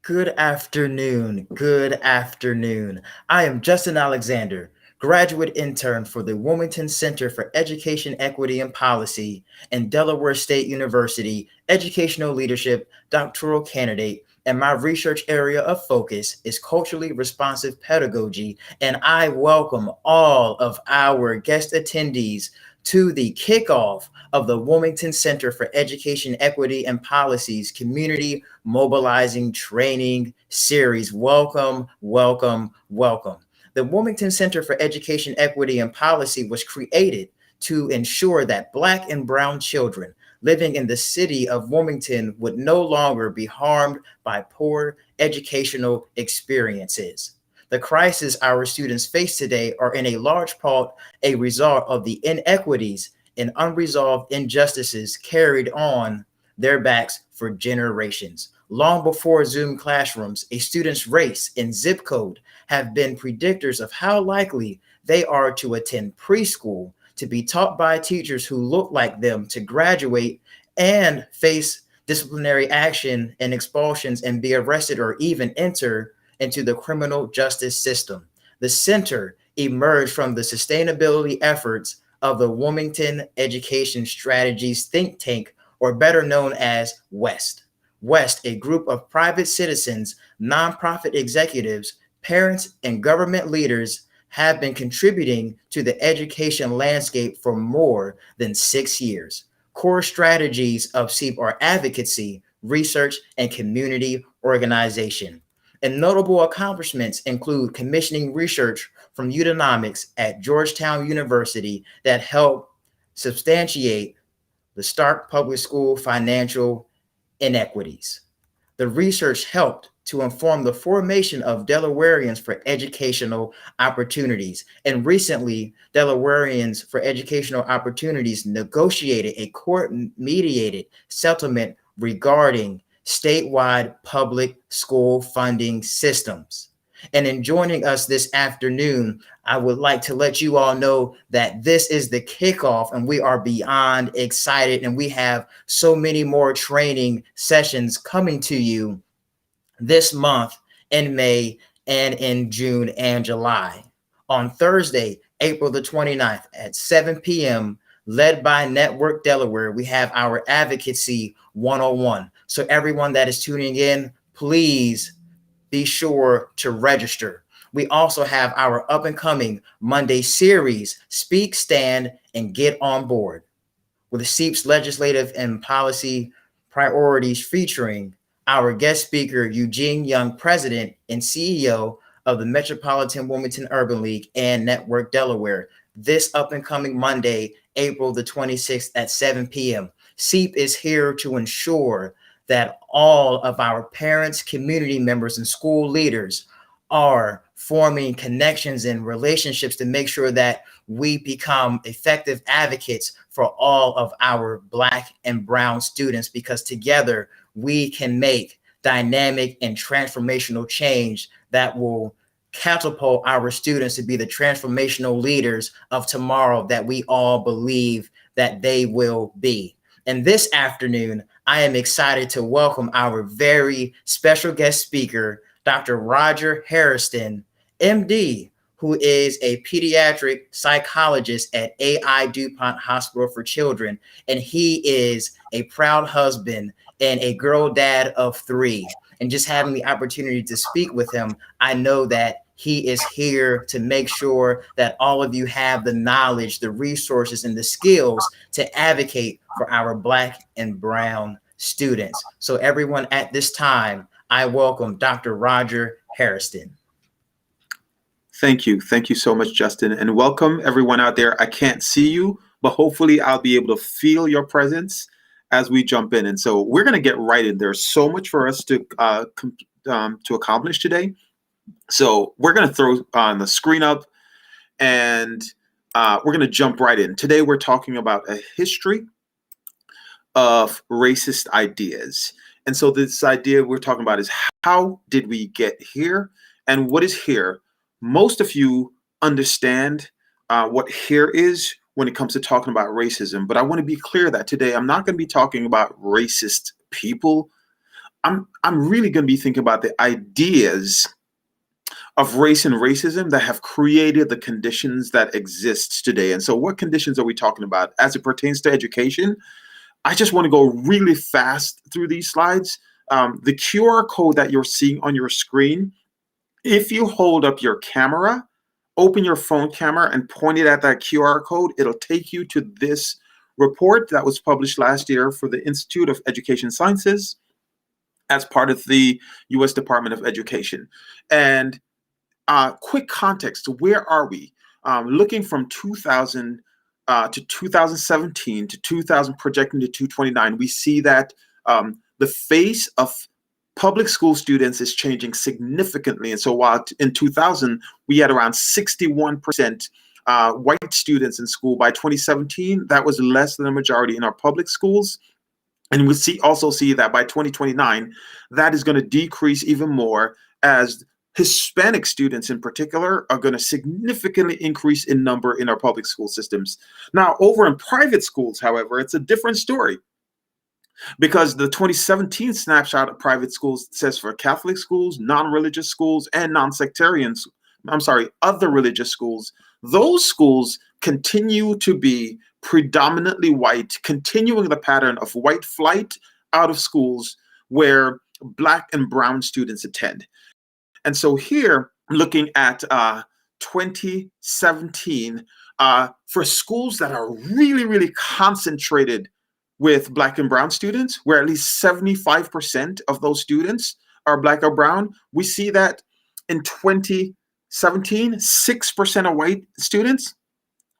Good afternoon. Good afternoon. I am Justin Alexander, graduate intern for the Wilmington Center for Education, Equity, and Policy and Delaware State University Educational Leadership doctoral candidate. And my research area of focus is culturally responsive pedagogy. And I welcome all of our guest attendees to the kickoff of the Wilmington Center for Education, Equity, and Policy's Community Mobilizing Training series. Welcome, welcome, welcome. The Wilmington Center for Education, Equity, and Policy was created to ensure that Black and Brown children living in the city of Wilmington would no longer be harmed by poor educational experiences. The crises our students face today are in a large part a result of the inequities and unresolved injustices carried on their backs for generations. Long before Zoom classrooms, a student's race and zip code have been predictors of how likely they are to attend preschool, to be taught by teachers who look like them, to graduate and face disciplinary action and expulsions and be arrested or even enter into the criminal justice system. The center emerged from the sustainability efforts of the Wilmington Education Strategies think tank, or better known as WEST. WEST, a group of private citizens, nonprofit executives, parents, and government leaders have been contributing to the education landscape for more than 6 years. Core strategies of SEEP are advocacy, research, and community organization. And notable accomplishments include commissioning research from Eudanomics at Georgetown University that helped substantiate the Stark Public School financial inequities. The research helped to inform the formation of Delawareans for Educational Opportunities. And recently, Delawareans for Educational Opportunities negotiated a court-mediated settlement regarding statewide public school funding systems. And in joining us this afternoon, I would like to let you all know that this is the kickoff and we are beyond excited, and we have so many more training sessions coming to you this month in May and in June and July. On Thursday, April the 29th at 7 p.m., led by Network Delaware, we have our Advocacy 101. So everyone that is tuning in, please be sure to register. We also have our up and coming Monday series, Speak, Stand, and Get on Board, with SEEP's legislative and policy priorities featuring our guest speaker, Eugene Young, President and CEO of the Metropolitan Wilmington Urban League and Network Delaware. This up and coming Monday, April the 26th at 7 p.m. SEEP is here to ensure that all of our parents, community members, and school leaders are forming connections and relationships to make sure that we become effective advocates for all of our Black and Brown students, because together we can make dynamic and transformational change that will catapult our students to be the transformational leaders of tomorrow that we all believe that they will be. And this afternoon, I am excited to welcome our very special guest speaker, Dr. Roger Hairston, MD, who is a pediatric psychologist at AI DuPont Hospital for Children. And he is a proud husband and a girl dad of 3. And just having the opportunity to speak with him, I know that he is here to make sure that all of you have the knowledge, the resources, and the skills to advocate for our Black and Brown students. So everyone, at this time, I welcome Dr. Roger Hairston. Thank you. Thank you so much, Justin. And welcome everyone out there. I can't see you, but hopefully I'll be able to feel your presence as we jump in. And so we're going to get right in. There's so much for us to accomplish today. So we're going to throw on the screen up and we're going to jump right in. Today, we're talking about a history of racist ideas. And so this idea we're talking about is, how did we get here and what is here? Most of you understand what here is when it comes to talking about racism, but I want to be clear that today I'm not going to be talking about racist people. I'm really going to be thinking about the ideas of race and racism that have created the conditions that exist today. And so what conditions are we talking about as it pertains to education? I just want to go really fast through these slides. The QR code that you're seeing on your screen, if you hold up your camera, open your phone camera and point it at that QR code, it'll take you to this report that was published last year for the Institute of Education Sciences as part of the U.S. Department of Education. And quick context, where are we? Looking from 2000 to 2017 to 2000, projecting to 2029, we see that the face of public school students is changing significantly. And so while in 2000, we had around 61% white students in school, by 2017, that was less than a majority in our public schools. And we also see that by 2029, that is going to decrease even more, as Hispanic students in particular are going to significantly increase in number in our public school systems. Now, over in private schools, however, it's a different story, because the 2017 snapshot of private schools says for Catholic schools, non-religious schools, and non-sectarians, other religious schools, those schools continue to be predominantly white, continuing the pattern of white flight out of schools where Black and brown students attend. And so here, looking at 2017, for schools that are really, really concentrated with Black and brown students, where at least 75% of those students are Black or brown, we see that in 2017, 6% of white students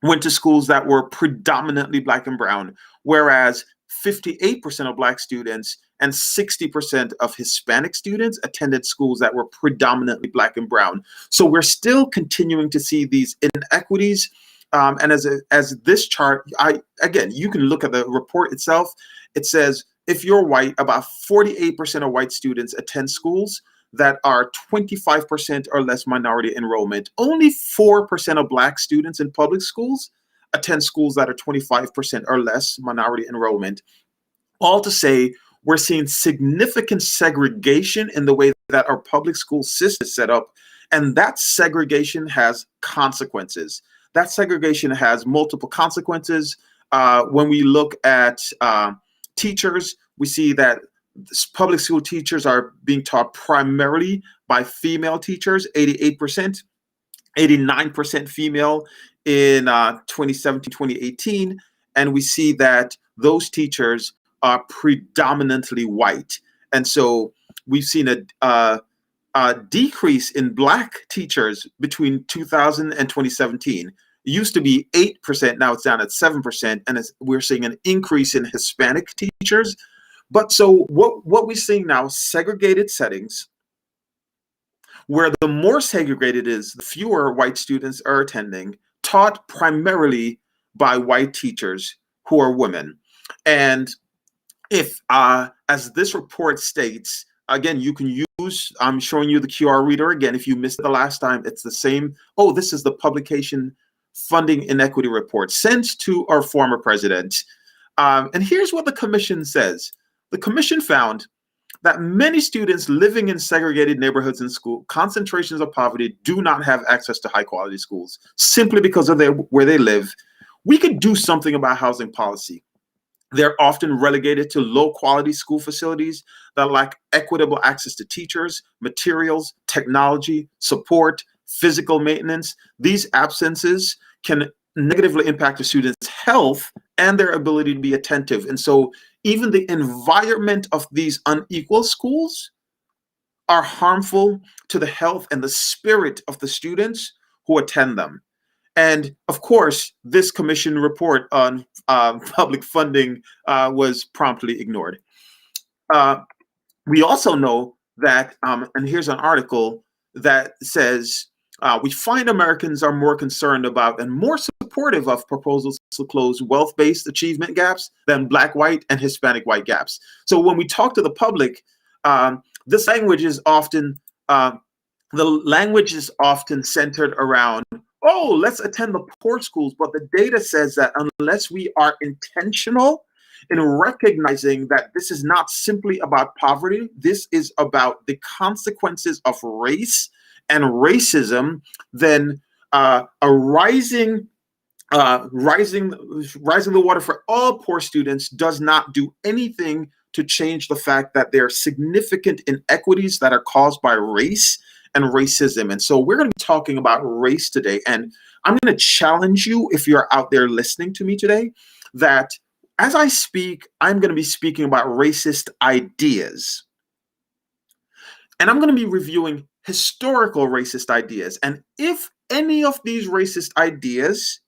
went to schools that were predominantly Black and brown, whereas 58% of Black students and 60% of Hispanic students attended schools that were predominantly Black and brown. So we're still continuing to see these inequities. And as this chart, again, you can look at the report itself. It says if you're white, about 48% of white students attend schools that are 25% or less minority enrollment. Only 4% of Black students in public schools attend schools that are 25% or less minority enrollment. All to say, we're seeing significant segregation in the way that our public school system is set up, and that segregation has consequences. That segregation has multiple consequences. When we look at teachers, we see that public school teachers are being taught primarily by female teachers, 88%, 89% female in 2017, 2018. And we see that those teachers are predominantly white. And so we've seen a decrease in Black teachers between 2000 and 2017. It used to be 8%, now it's down at 7%, and we're seeing an increase in Hispanic teachers. But so what we're seeing now, segregated settings, where the more segregated is, the fewer white students are attending, taught primarily by white teachers who are women. And if, as this report states, again, you can use, I'm showing you the QR reader again. If you missed it the last time, it's the same. Oh, this is the publication funding inequity report sent to our former president. And here's what the commission says. The commission found that many students living in segregated neighborhoods and school concentrations of poverty do not have access to high quality schools simply because of where they live. We could do something about housing policy. They're often relegated to low quality school facilities that lack equitable access to teachers, materials, technology, support, physical maintenance. These absences can negatively impact the students' health and their ability to be attentive. And so even the environment of these unequal schools are harmful to the health and the spirit of the students who attend them. And of course, this commission report on public funding was promptly ignored. We also know that, and here's an article that says, we find Americans are more concerned about and more supportive of proposals to close wealth-based achievement gaps than Black, white, and Hispanic white gaps. So when we talk to the public, this language is often, centered around, oh, let's attend the poor schools. But the data says that unless we are intentional in recognizing that this is not simply about poverty, this is about the consequences of race and racism, then a rising the water for all poor students does not do anything to change the fact that there are significant inequities that are caused by race and racism. And so we're going to be talking about race today. And I'm going to challenge you, if you're out there listening to me today, that as I speak, I'm going to be speaking about racist ideas. And I'm going to be reviewing historical racist ideas. And if any of these racist ideas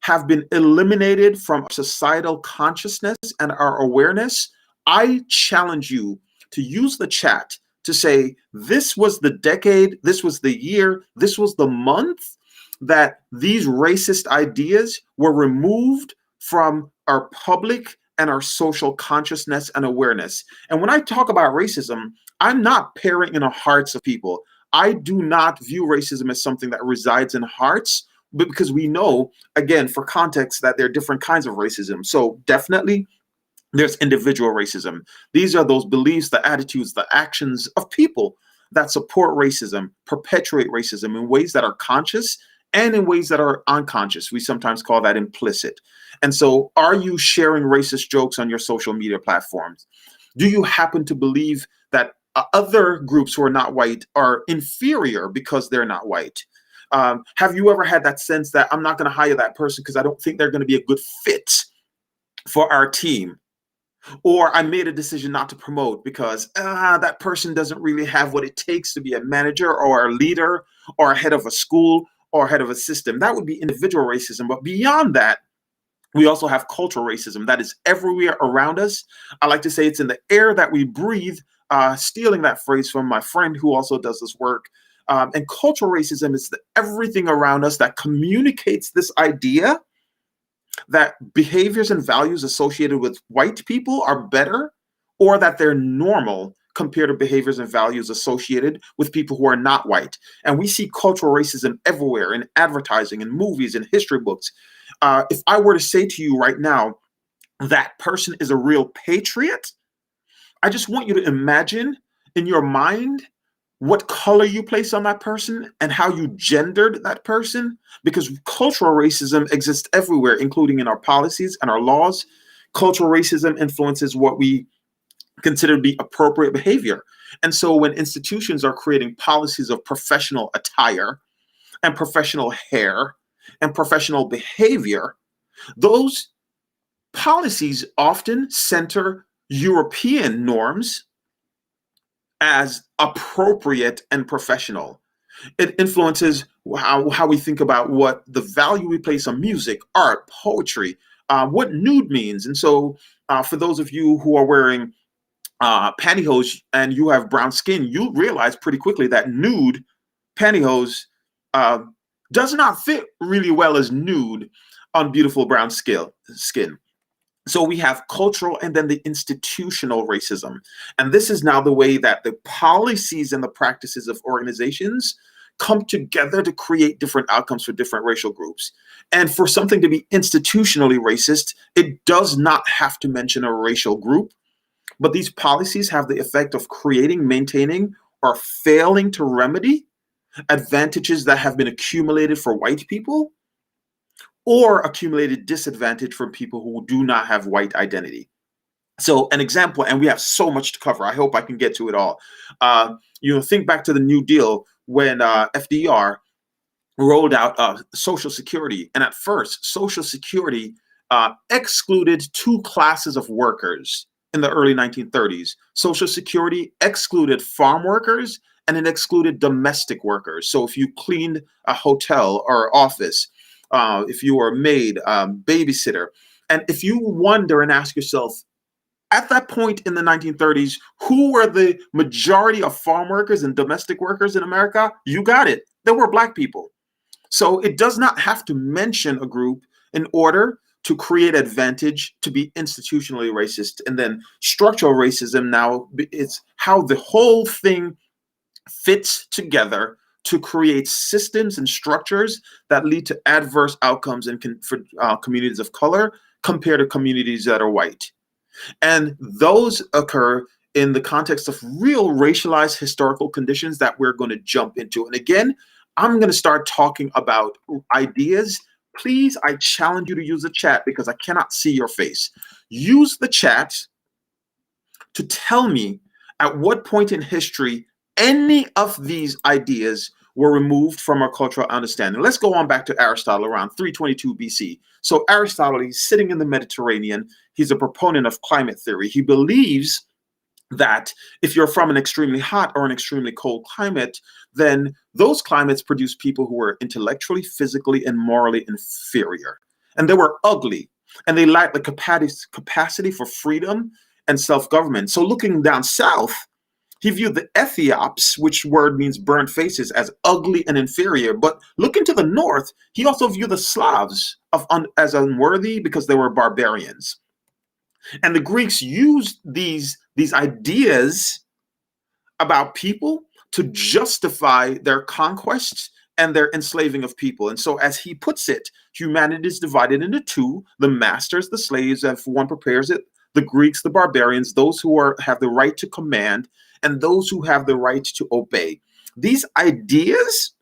have been eliminated from societal consciousness and our awareness, I challenge you to use the chat to say, this was the decade, this was the year, this was the month that these racist ideas were removed from our public and our social consciousness and awareness. And when I talk about racism, I'm not peering in the hearts of people. I do not view racism as something that resides in hearts, but because we know, again, for context, that there are different kinds of racism. So definitely there's individual racism. These are those beliefs, the attitudes, the actions of people that support racism, perpetuate racism in ways that are conscious and in ways that are unconscious. We sometimes call that implicit. And so are you sharing racist jokes on your social media platforms? Do you happen to believe that other groups who are not white are inferior because they're not white? Have you ever had that sense that I'm not going to hire that person because I don't think they're going to be a good fit for our team? Or I made a decision not to promote because that person doesn't really have what it takes to be a manager or a leader or a head of a school or head of a system. That would be individual racism. But beyond that, we also have cultural racism that is everywhere around us. I like to say it's in the air that we breathe, stealing that phrase from my friend who also does this work. And cultural racism is everything around us that communicates this idea that behaviors and values associated with white people are better, or that they're normal compared to behaviors and values associated with people who are not white. And we see cultural racism everywhere in advertising, in movies, in history books. If I were to say to you right now, that person is a real patriot, I just want you to imagine in your mind what color you place on that person and how you gendered that person, because cultural racism exists everywhere, including in our policies and our laws. Cultural racism influences what we consider to be appropriate behavior. And so when institutions are creating policies of professional attire and professional hair and professional behavior, those policies often center European norms as appropriate and professional. It influences how we think about what the value we place on music, art, poetry, what nude means. And so for those of you who are wearing pantyhose and you have brown skin, you realize pretty quickly that nude pantyhose does not fit really well as nude on beautiful brown skin. So we have cultural and then the institutional racism. And this is now the way that the policies and the practices of organizations come together to create different outcomes for different racial groups. And for something to be institutionally racist, it does not have to mention a racial group, but these policies have the effect of creating, maintaining, or failing to remedy advantages that have been accumulated for white people, or accumulated disadvantage from people who do not have white identity. So an example, and we have so much to cover, I hope I can get to it all. Think back to the New Deal when FDR rolled out Social Security. And at first, Social Security excluded two classes of workers in the early 1930s. Social Security excluded farm workers and it excluded domestic workers. So if you cleaned a hotel or office, if you were a maid, babysitter. And if you wonder and ask yourself, at that point in the 1930s, who were the majority of farm workers and domestic workers in America? You got it. They were Black people. So it does not have to mention a group in order to create advantage to be institutionally racist. And then structural racism now, it's how the whole thing fits together to create systems and structures that lead to adverse outcomes for communities of color compared to communities that are white. And those occur in the context of real racialized historical conditions that we're going to jump into. And again, I'm going to start talking about ideas. Please, I challenge you to use the chat because I cannot see your face. Use the chat to tell me at what point in history any of these ideas were removed from our cultural understanding. Let's go on back to Aristotle around 322 BC. So Aristotle, he's sitting in the Mediterranean. He's a proponent of climate theory. He believes that if you're from an extremely hot or an extremely cold climate, then those climates produce people who were intellectually, physically, and morally inferior. And they were ugly, and they lacked the capacity for freedom and self-government. So looking down south, he viewed the Ethiops, which word means burnt faces, as ugly and inferior. But looking to the north, he also viewed the Slavs as unworthy because they were barbarians. And the Greeks used these ideas about people to justify their conquests and their enslaving of people. And so, as he puts it, humanity is divided into two: the masters, the slaves, and if one prepares it, the Greeks, the barbarians, those who have the right to command, and those who have the right to obey. These ideas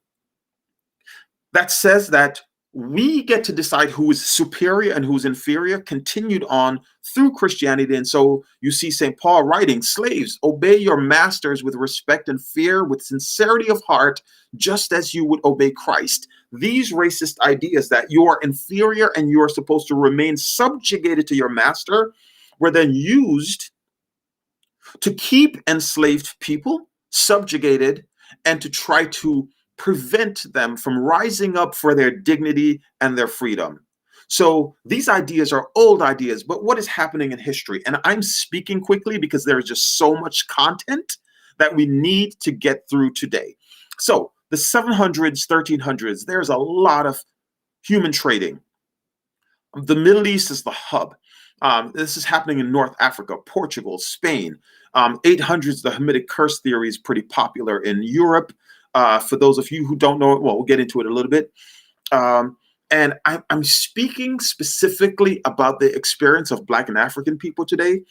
that says that we get to decide who is superior and who's inferior continued on through Christianity. And so you see St. Paul writing, slaves, obey your masters with respect and fear, with sincerity of heart, just as you would obey Christ. These racist ideas that you are inferior and you are supposed to remain subjugated to your master were then used to keep enslaved people subjugated and to try to prevent them from rising up for their dignity and their freedom. So these ideas are old ideas, but what is happening in history? And I'm speaking quickly because there is just so much content that we need to get through today. So the 700s, 1300s, there's a lot of human trading. The Middle East is the hub. This is happening in North Africa, Portugal, Spain. 800s, the Hamitic curse theory is pretty popular in Europe. For those of you who don't know it, well, we'll get into it a little bit. And I'm speaking specifically about the experience of Black and African people today,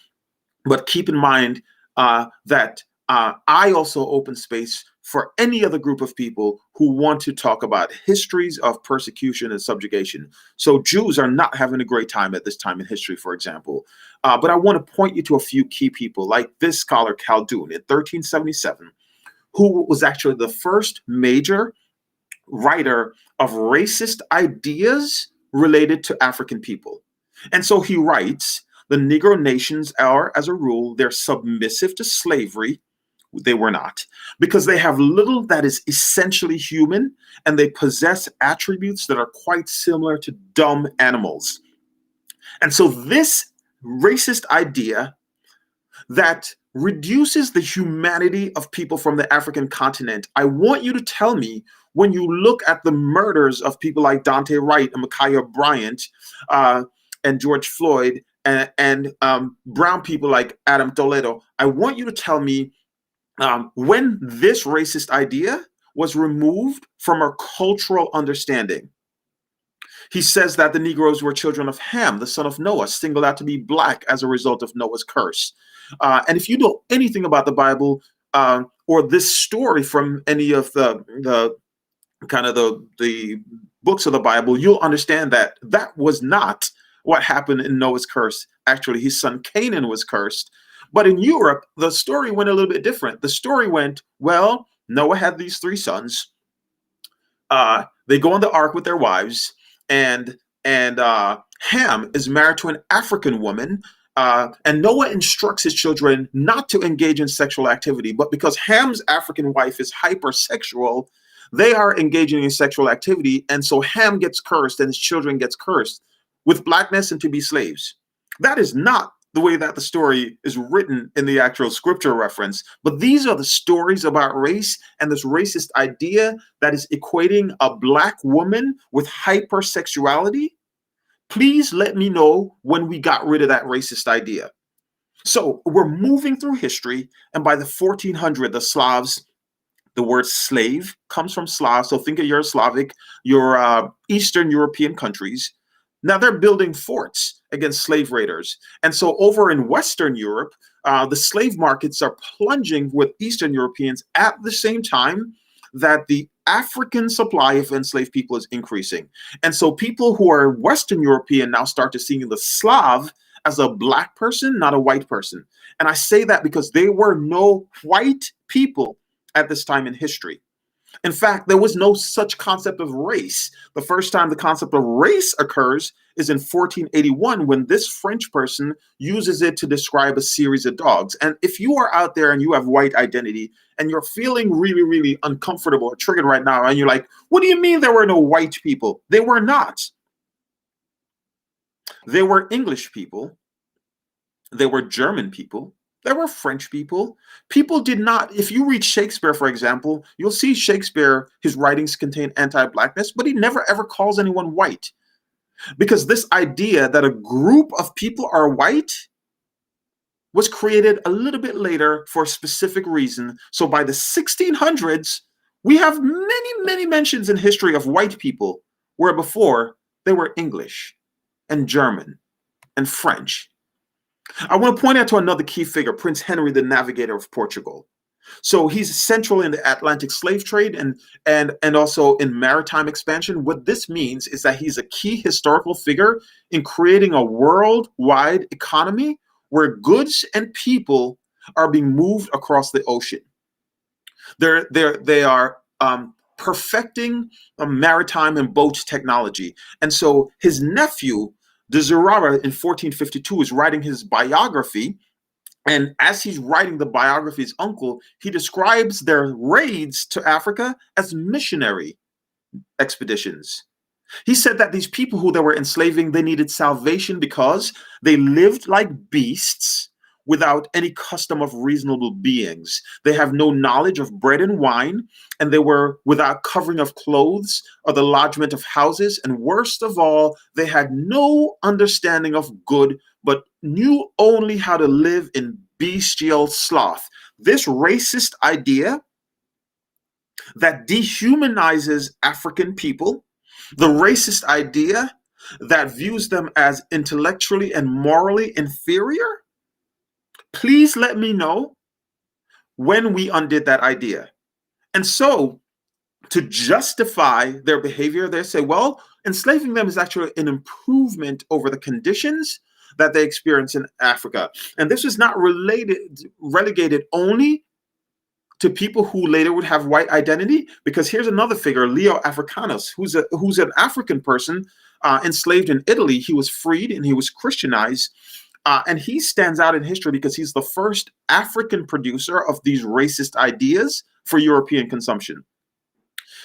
but keep in mind that I also open space for any other group of people who want to talk about histories of persecution and subjugation. So Jews are not having a great time at this time in history, for example. But I want to point you to a few key people, like this scholar, Khaldun, in 1377, who was actually the first major writer of racist ideas related to African people. And so he writes, the Negro nations are, as a rule, they're submissive to slavery. They were not, because they have little that is essentially human, and they possess attributes that are quite similar to dumb animals. And so this racist idea that reduces the humanity of people from the African continent, I want you to tell me, when you look at the murders of people like Dante Wright and Ma'Khia Bryant and George Floyd and brown people like Adam Toledo, I want you to tell me when this racist idea was removed from our cultural understanding. He says that the Negroes were children of Ham, the son of Noah, singled out to be Black as a result of Noah's curse. And if you know anything about the Bible or this story from any of the kind of the books of the Bible, you'll understand that that was not what happened in Noah's curse. Actually, his son Canaan was cursed. But in Europe, the story went a little bit different. The story went, well, Noah had these three sons. They go on the ark with their wives, and Ham is married to an African woman. And Noah instructs his children not to engage in sexual activity, but because Ham's African wife is hypersexual, they are engaging in sexual activity. And so Ham gets cursed and his children gets cursed with blackness and to be slaves. That is not the way that the story is written in the actual scripture reference. But these are the stories about race and this racist idea that is equating a Black woman with hypersexuality. Please let me know when we got rid of that racist idea. So we're moving through history, and by the 1400s, the Slavs, the word slave comes from Slav. So think of your Slavic, your Eastern European countries. Now they're building forts. against slave raiders. And so over in Western Europe, the slave markets are plunging with Eastern Europeans at the same time that the African supply of enslaved people is increasing. And so people who are Western European now start to see the Slav as a black person, not a white person. And I say that because there were no white people at this time in history. In fact, there was no such concept of race. The first time the concept of race occurs is in 1481 when this French person uses it to describe a series of dogs. And if you are out there and you have white identity and you're feeling really, really uncomfortable or triggered right now, and you're like, what do you mean there were no white people? They were not. There were English people. There were German people. There were French people. People did not, if you read Shakespeare, for example, you'll see Shakespeare, his writings contain anti-blackness, but he never ever calls anyone white. Because this idea that a group of people are white was created a little bit later for a specific reason. So by the 1600s, we have many mentions in history of white people, where before they were English and German and French. I want to point out to another key figure, Prince Henry, the Navigator of Portugal. So he's central in the Atlantic slave trade and also in maritime expansion. What this means is that he's a key historical figure in creating a worldwide economy where goods and people are being moved across the ocean. They are perfecting maritime and boat technology. And so his nephew, de Zurara, in 1452 is writing his biography. And as he's writing the biography of his uncle, he describes their raids to Africa as missionary expeditions. He said that these people who they were enslaving, they needed salvation because they lived like beasts without any custom of reasonable beings. They have no knowledge of bread and wine, and they were without covering of clothes or the lodgment of houses. And worst of all, they had no understanding of good, but knew only how to live in bestial sloth. This racist idea that dehumanizes African people, the racist idea that views them as intellectually and morally inferior, please let me know when we undid that idea. And so to justify their behavior, they say, well, enslaving them is actually an improvement over the conditions that they experience in Africa. And this is not relegated only to people who later would have white identity, because here's another figure, Leo Africanus, who's an African person enslaved in Italy. He was freed and he was Christianized. And he stands out in history because he's the first African producer of these racist ideas for European consumption.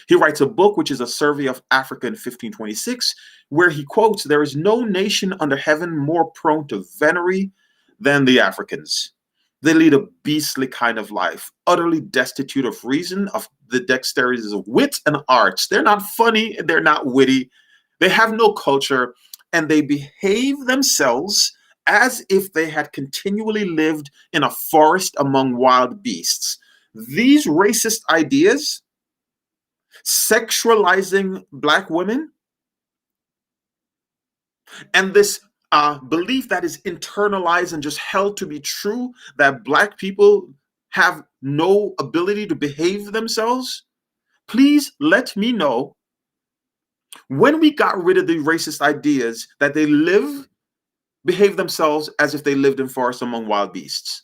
He writes a book, which is a survey of Africa in 1526, where he quotes, "There is no nation under heaven more prone to venery than the Africans. They lead a beastly kind of life, utterly destitute of reason, of the dexterities of wit and arts. They're not funny, they're not witty, they have no culture, and they behave themselves as if they had continually lived in a forest among wild beasts." These racist ideas, sexualizing Black women, and this belief that is internalized and just held to be true, that Black people have no ability to behave themselves, please let me know when we got rid of the racist ideas that they behave themselves as if they lived in forests among wild beasts.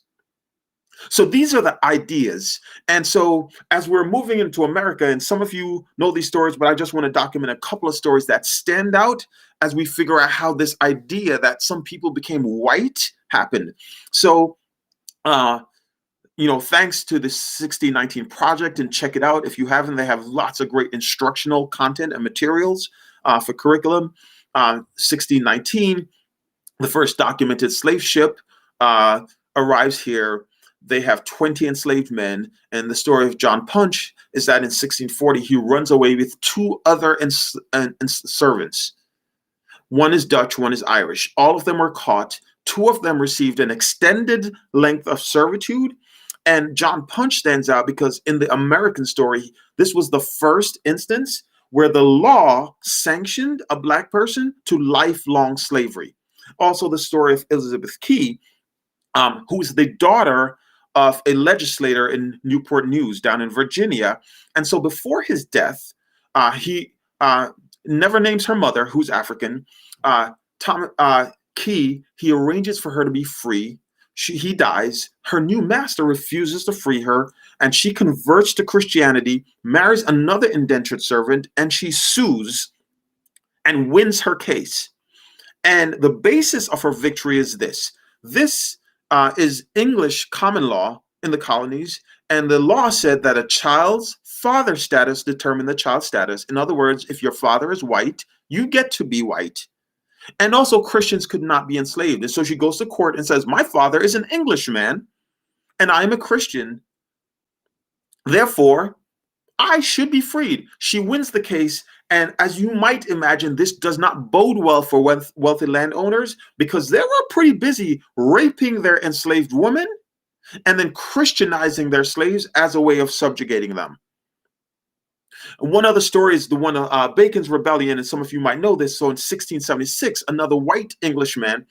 So these are the ideas. And so as we're moving into America, and some of you know these stories, but I just want to document a couple of stories that stand out as we figure out how this idea that some people became white happened. So, thanks to the 1619 project, and check it out if you haven't. They have lots of great instructional content and materials for curriculum. 1619, the first documented slave ship arrives here. They have 20 enslaved men. And the story of John Punch is that in 1640, he runs away with two other servants. One is Dutch, one is Irish. All of them were caught. Two of them received an extended length of servitude. And John Punch stands out because in the American story, this was the first instance where the law sanctioned a Black person to lifelong slavery. Also, the story of Elizabeth Key, who is the daughter of a legislator in Newport News down in Virginia. And so before his death, he never names her mother, who's African. Key, he arranges for her to be free. He dies. Her new master refuses to free her, and she converts to Christianity, marries another indentured servant, and she sues and wins her case. And the basis of her victory is this. This is English common law in the colonies, and the law said that a child's father status determined the child's status. In other words, if your father is white, you get to be white. And also Christians could not be enslaved. And so she goes to court and says, my father is an Englishman and I'm a Christian. Therefore, I should be freed. She wins the case. And as you might imagine, this does not bode well for wealthy landowners, because they were pretty busy raping their enslaved women and then Christianizing their slaves as a way of subjugating them. One other story is the one of Bacon's Rebellion, and some of you might know this. So in 1676, another white Englishman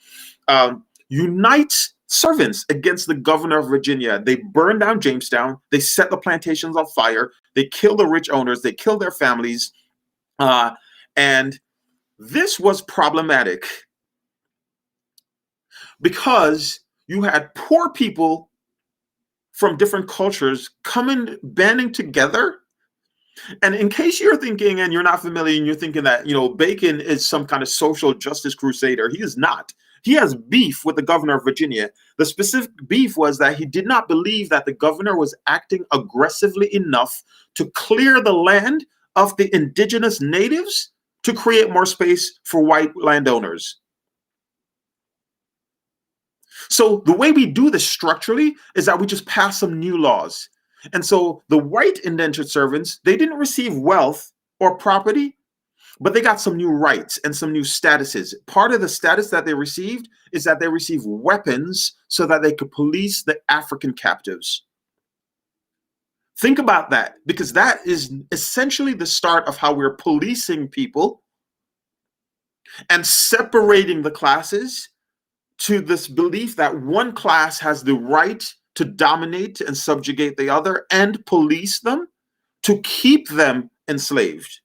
unites servants against the governor of Virginia. They burn down Jamestown. They set the plantations on fire. They kill the rich owners. They kill their families. And this was problematic because you had poor people from different cultures banding together. And in case you're thinking, and you're not familiar, and you're thinking that, Bacon is some kind of social justice crusader, he is not. He has beef with the governor of Virginia. The specific beef was that he did not believe that the governor was acting aggressively enough to clear the land of the indigenous natives to create more space for white landowners. So the way we do this structurally is that we just pass some new laws. And so the white indentured servants, they didn't receive wealth or property, but they got some new rights and some new statuses. Part of the status that they received is that they received weapons so that they could police the African captives. Think about that, because that is essentially the start of how we're policing people and separating the classes to this belief that one class has the right to dominate and subjugate the other and police them to keep them enslaved.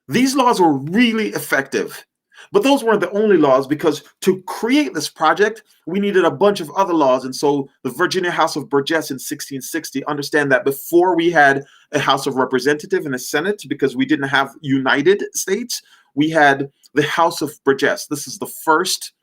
These laws were really effective, but those weren't the only laws, because to create this project, we needed a bunch of other laws. And so the Virginia House of Burgess in 1660, understand that before we had a House of Representatives and a Senate, because we didn't have United States, we had the House of Burgess. This is the first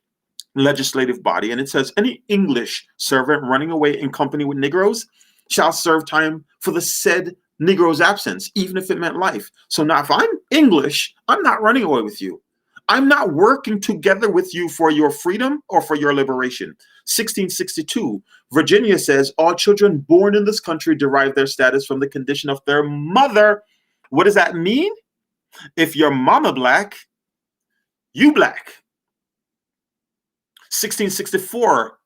legislative body, and it says any English servant running away in company with Negroes shall serve time for the said Negro's absence, even if it meant life. So now if I'm English, I'm not running away with you. I'm not working together with you for your freedom or for your liberation. 1662, Virginia says all children born in this country derive their status from the condition of their mother. What does that mean? If your mama black, you black. 1664,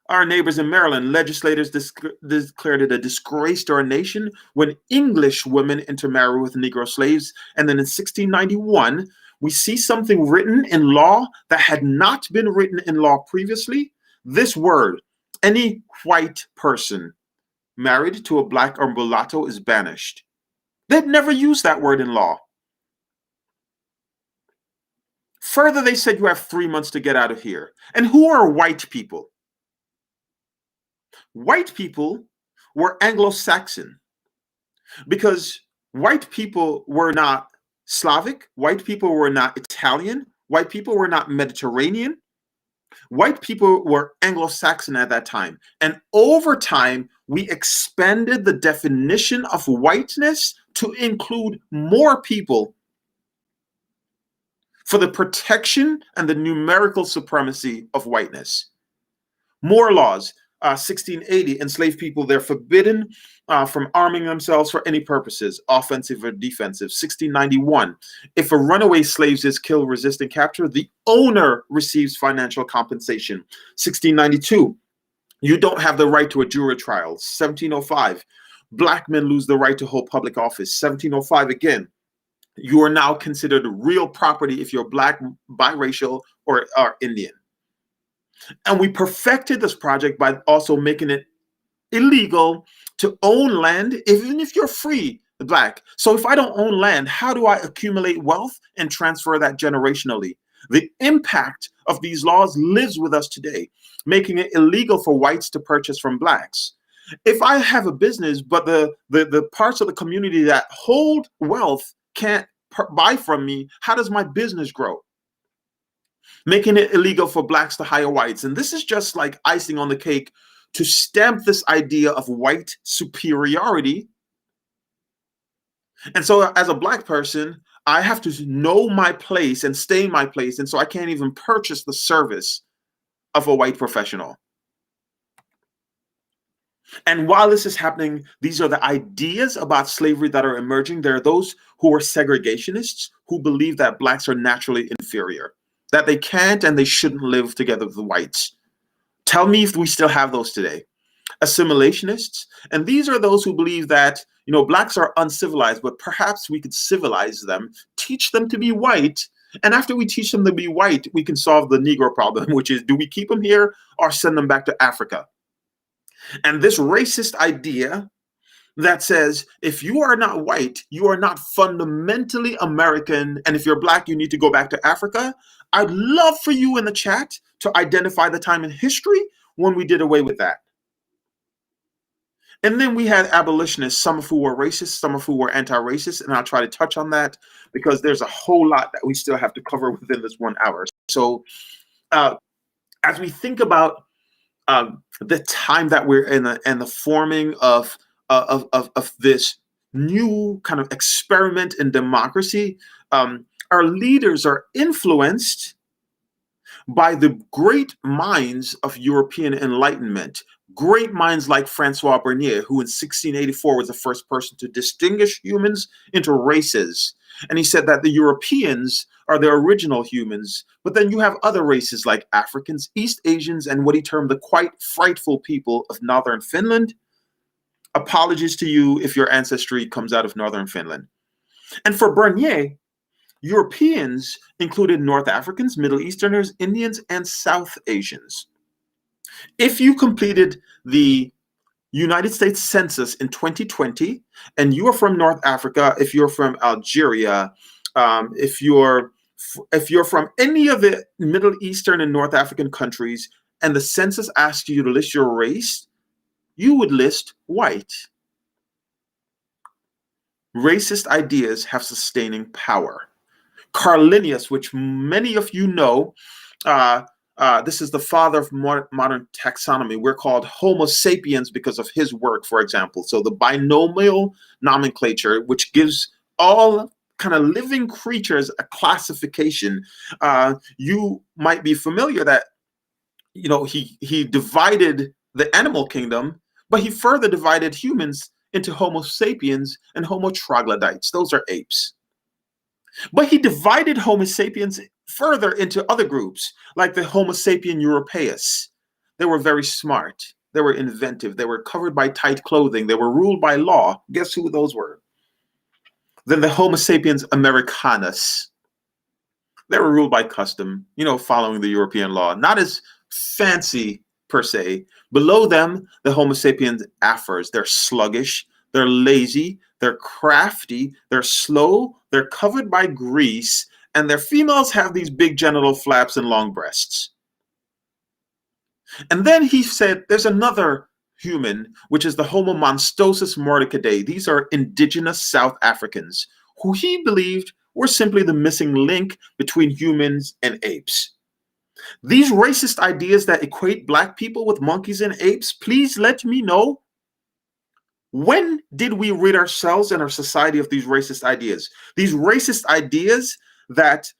our neighbors in Maryland, legislators declared it a disgrace to our nation when English women intermarry with Negro slaves. And then in 1691, we see something written in law that had not been written in law previously. This word, any white person married to a black or mulatto is banished. They'd never used that word in law. Further, they said you have 3 months to get out of here. And who are white people? White people were Anglo-Saxon, because white people were not Slavic, white people were not Italian, white people were not Mediterranean. White people were Anglo-Saxon at that time. And over time, we expanded the definition of whiteness to include more people for the protection and the numerical supremacy of whiteness. More laws. 1680, enslaved people, they're forbidden from arming themselves for any purposes, offensive or defensive. 1691, if a runaway slave is killed resisting capture, the owner receives financial compensation. 1692, you don't have the right to a jury trial. 1705, black men lose the right to hold public office. 1705 again, You are now considered real property if you're Black, biracial, or Indian. And we perfected this project by also making it illegal to own land, even if you're free Black. So if I don't own land, how do I accumulate wealth and transfer that generationally? The impact of these laws lives with us today, making it illegal for whites to purchase from Blacks. If I have a business, but the parts of the community that hold wealth can't buy from me, how does my business grow? Making it illegal for Blacks to hire whites. And this is just like icing on the cake to stamp this idea of white superiority. And so as a Black person, I have to know my place and stay in my place. And so I can't even purchase the service of a white professional. And while this is happening, these are the ideas about slavery that are emerging. There are those who are segregationists who believe that Blacks are naturally inferior, that they can't and they shouldn't live together with the whites. Tell me if we still have those today. Assimilationists, and these are those who believe that, Blacks are uncivilized, but perhaps we could civilize them, teach them to be white, and after we teach them to be white, we can solve the Negro problem, which is, do we keep them here or send them back to Africa? And this racist idea that says, if you are not white, you are not fundamentally American, and if you're Black, you need to go back to Africa. I'd love for you in the chat to identify the time in history when we did away with that. And then we had abolitionists, some of who were racist, some of who were anti-racist, and I'll try to touch on that because there's a whole lot that we still have to cover within this 1 hour. So as we think about the time that we're in and the forming of this new kind of experiment in democracy, our leaders are influenced by the great minds of European Enlightenment. Great minds like Francois Bernier, who in 1684 was the first person to distinguish humans into races. And he said that the Europeans are the original humans, but then you have other races like Africans, East Asians, and what he termed the quite frightful people of Northern Finland. Apologies to you if your ancestry comes out of Northern Finland. And for Bernier, Europeans included North Africans, Middle Easterners, Indians, and South Asians. If you completed the United States Census in 2020, and you are from North Africa, if you're from Algeria, if you're from any of the Middle Eastern and North African countries, and the census asked you to list your race, you would list white. Racist ideas have sustaining power. Carl Linnaeus, which many of you know, this is the father of modern taxonomy. We're called Homo sapiens because of his work, for example. So the binomial nomenclature, which gives all kind of living creatures a classification. You might be familiar that, he divided the animal kingdom, but he further divided humans into Homo sapiens and Homo troglodytes. Those are apes. But he divided Homo sapiens further into other groups, like the Homo sapien europaeus. They were very smart. They were inventive. They were covered by tight clothing. They were ruled by law. Guess who those were? Then the Homo sapiens americanus. They were ruled by custom, following the European law. Not as fancy per se. Below them, the Homo sapiens afars. They're sluggish. They're lazy. They're crafty. They're slow. They're covered by grease. And their females have these big genital flaps and long breasts. And then he said, there's another human, which is the Homo monstosus mordicae. These are indigenous South Africans, who he believed were simply the missing link between humans and apes. These racist ideas that equate Black people with monkeys and apes, please let me know, when did we rid ourselves and our society of these racist ideas? These racist ideas that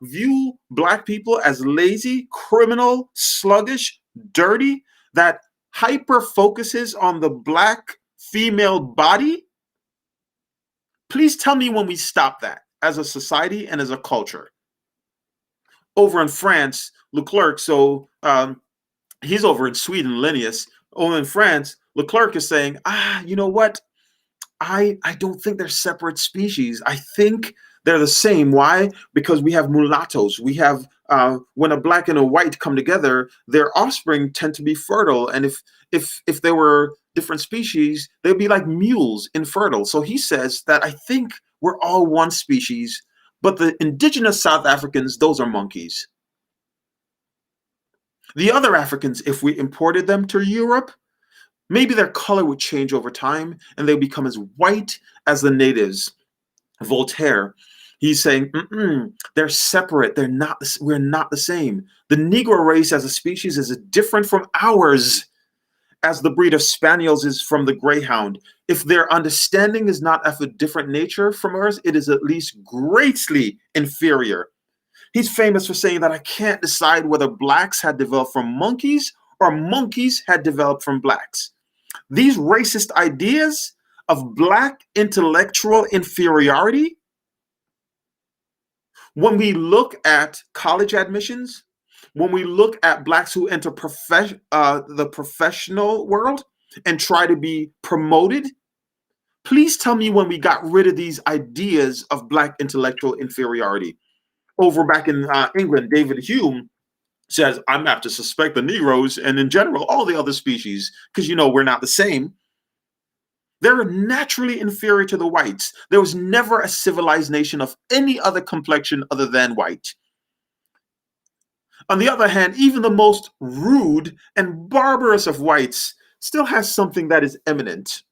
view Black people as lazy, criminal, sluggish, dirty, that hyper focuses on the Black female body. Please tell me when we stop that as a society and as a culture. Over in France, Leclerc, so he's over in Sweden, Linnaeus. Over in France, Leclerc is saying, you know what? I don't think they're separate species. I think They're the same. Why? Because we have mulattoes. We have when a black and a white come together, their offspring tend to be fertile. And if they were different species, they'd be like mules, infertile. So he says that I think we're all one species, but the indigenous South Africans, those are monkeys. The other Africans, if we imported them to Europe, maybe their color would change over time and they would become as white as the natives. Voltaire, he's saying, they're separate. They're not. We're not the same. The Negro race as a species is different from ours, as the breed of spaniels is from the greyhound. If their understanding is not of a different nature from ours, it is at least greatly inferior. He's famous for saying that I can't decide whether blacks had developed from monkeys or monkeys had developed from blacks. These racist ideas of black intellectual inferiority, when we look at college admissions, when we look at blacks who enter the professional world and try to be promoted, please tell me when we got rid of these ideas of black intellectual inferiority. Over back in England, David Hume says, I'm apt to suspect the Negroes and in general all the other species, because we're not the same. They're naturally inferior to the whites. There was never a civilized nation of any other complexion other than white. On the other hand, even the most rude and barbarous of whites still has something that is eminent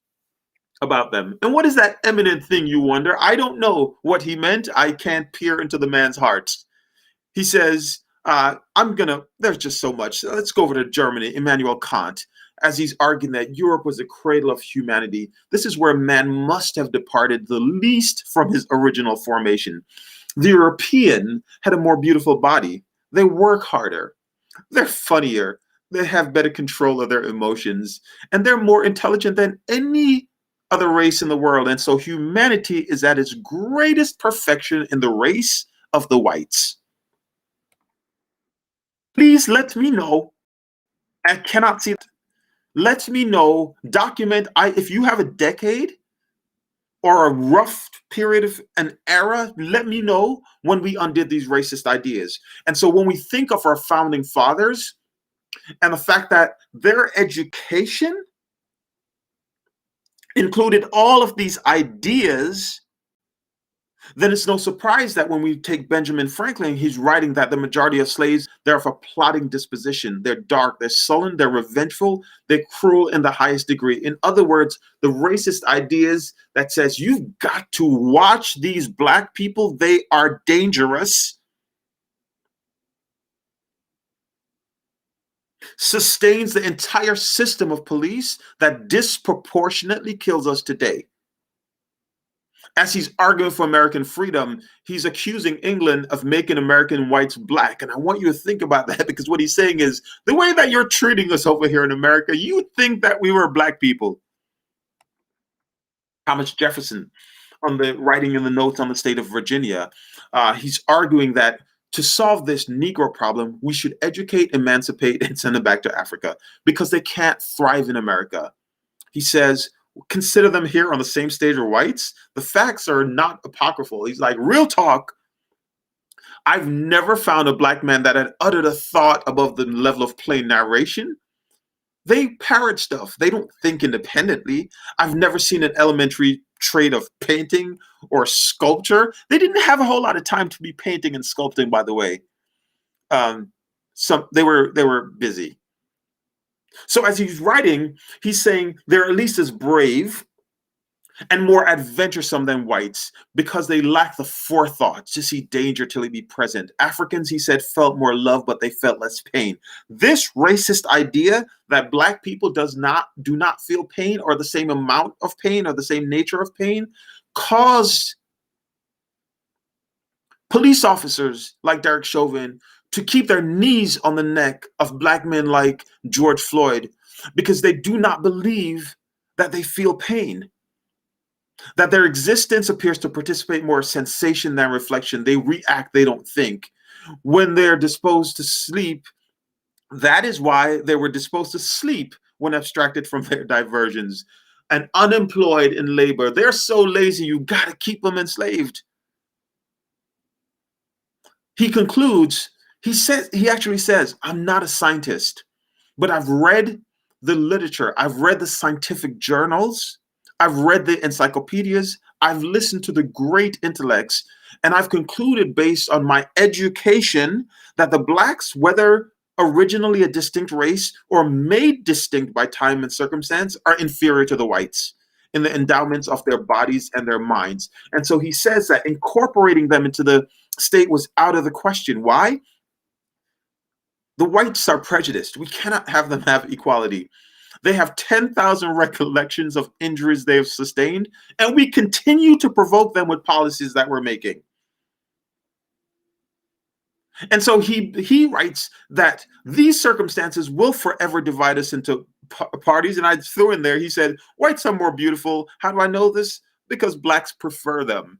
about them. And what is that eminent thing, you wonder? I don't know what he meant. I can't peer into the man's heart. He says, there's just so much. Let's go over to Germany, Immanuel Kant, as he's arguing that Europe was the cradle of humanity. This is where man must have departed the least from his original formation. The European had a more beautiful body. They work harder. They're funnier. They have better control of their emotions. And they're more intelligent than any other race in the world. And so humanity is at its greatest perfection in the race of the whites. Please let me know. I cannot see it. Let me know, document, if you have a decade or a rough period of an era, let me know when we undid these racist ideas. And so when we think of our founding fathers and the fact that their education included all of these ideas, then it's no surprise that when we take Benjamin Franklin, he's writing that the majority of slaves, they're of a plotting disposition. They're dark, they're sullen, they're revengeful, they're cruel in the highest degree. In other words, the racist ideas that says you've got to watch these black people, they are dangerous, sustains the entire system of police that disproportionately kills us today. As he's arguing for American freedom, he's accusing England of making American whites black. And I want you to think about that, because what he's saying is, the way that you're treating us over here in America, you think that we were black people. Thomas Jefferson, on the writing in the notes on the state of Virginia, he's arguing that to solve this Negro problem, we should educate, emancipate, and send them back to Africa because they can't thrive in America. He says, consider them here on the same stage as whites. The facts are not apocryphal. He's like, real talk. I've never found a black man that had uttered a thought above the level of plain narration. They parrot stuff. They don't think independently. I've never seen an elementary trait of painting or sculpture. They didn't have a whole lot of time to be painting and sculpting, by the way. They were busy. So as he's writing, he's saying they're at least as brave and more adventuresome than whites because they lack the forethought to see danger till it be present. Africans, he said, felt more love, but they felt less pain. This racist idea that black people do not feel pain or the same amount of pain or the same nature of pain caused police officers like Derek Chauvin to keep their knees on the neck of black men like George Floyd because they do not believe that they feel pain, that their existence appears to participate more sensation than reflection. They react, they don't think. When they're disposed to sleep, that is why they were disposed to sleep when abstracted from their diversions. And unemployed in labor, they're so lazy, you got to keep them enslaved. He concludes, he actually says, I'm not a scientist, but I've read the literature, I've read the scientific journals, I've read the encyclopedias, I've listened to the great intellects, and I've concluded based on my education that the blacks, whether originally a distinct race or made distinct by time and circumstance, are inferior to the whites in the endowments of their bodies and their minds. And so he says that incorporating them into the state was out of the question. Why? The whites are prejudiced. We cannot have them have equality. They have 10,000 recollections of injuries they have sustained, and we continue to provoke them with policies that we're making. And so he writes that these circumstances will forever divide us into parties. And I threw in there, he said, whites are more beautiful. How do I know this? Because blacks prefer them.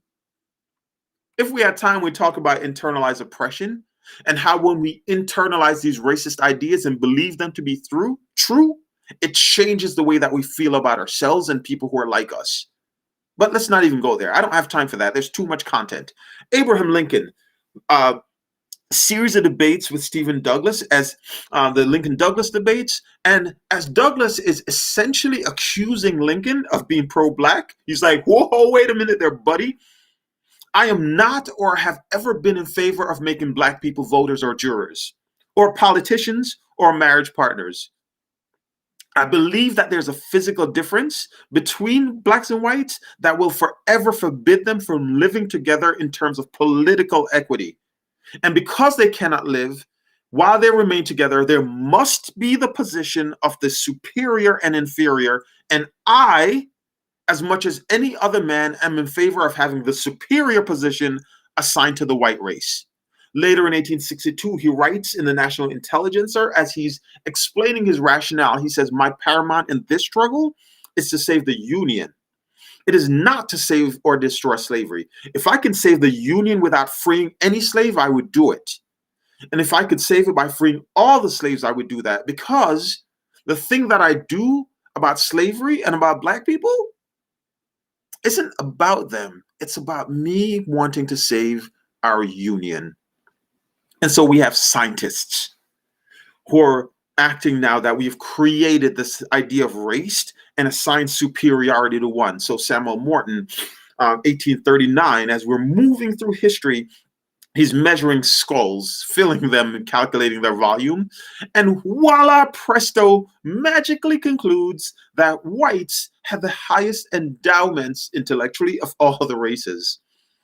If we had time, we'd talk about internalized oppression and how when we internalize these racist ideas and believe them to be true, it changes the way that we feel about ourselves and people who are like us. But let's not even go there. I don't have time for that. There's too much content. Abraham Lincoln, series of debates with Stephen Douglas as the Lincoln-Douglas debates. And as Douglas is essentially accusing Lincoln of being pro-black, he's like, whoa, wait a minute there, buddy. I am not or have ever been in favor of making black people voters or jurors or politicians or marriage partners. I believe that there's a physical difference between blacks and whites that will forever forbid them from living together in terms of political equity. And because they cannot live, while they remain together, there must be the position of the superior and inferior. And I, as much as any other man, am in favor of having the superior position assigned to the white race. Later in 1862, he writes in the National Intelligencer, as he's explaining his rationale, he says, my paramount in this struggle is to save the Union. It is not to save or destroy slavery. If I can save the Union without freeing any slave, I would do it. And if I could save it by freeing all the slaves, I would do that, because the thing that I do about slavery and about black people isn't about them. It's about me wanting to save our Union. And so we have scientists who are acting now that we've created this idea of race and assigned superiority to one. So Samuel Morton, 1839, as we're moving through history, he's measuring skulls, filling them and calculating their volume. And voila, presto, magically concludes that whites have the highest endowments intellectually of all the races.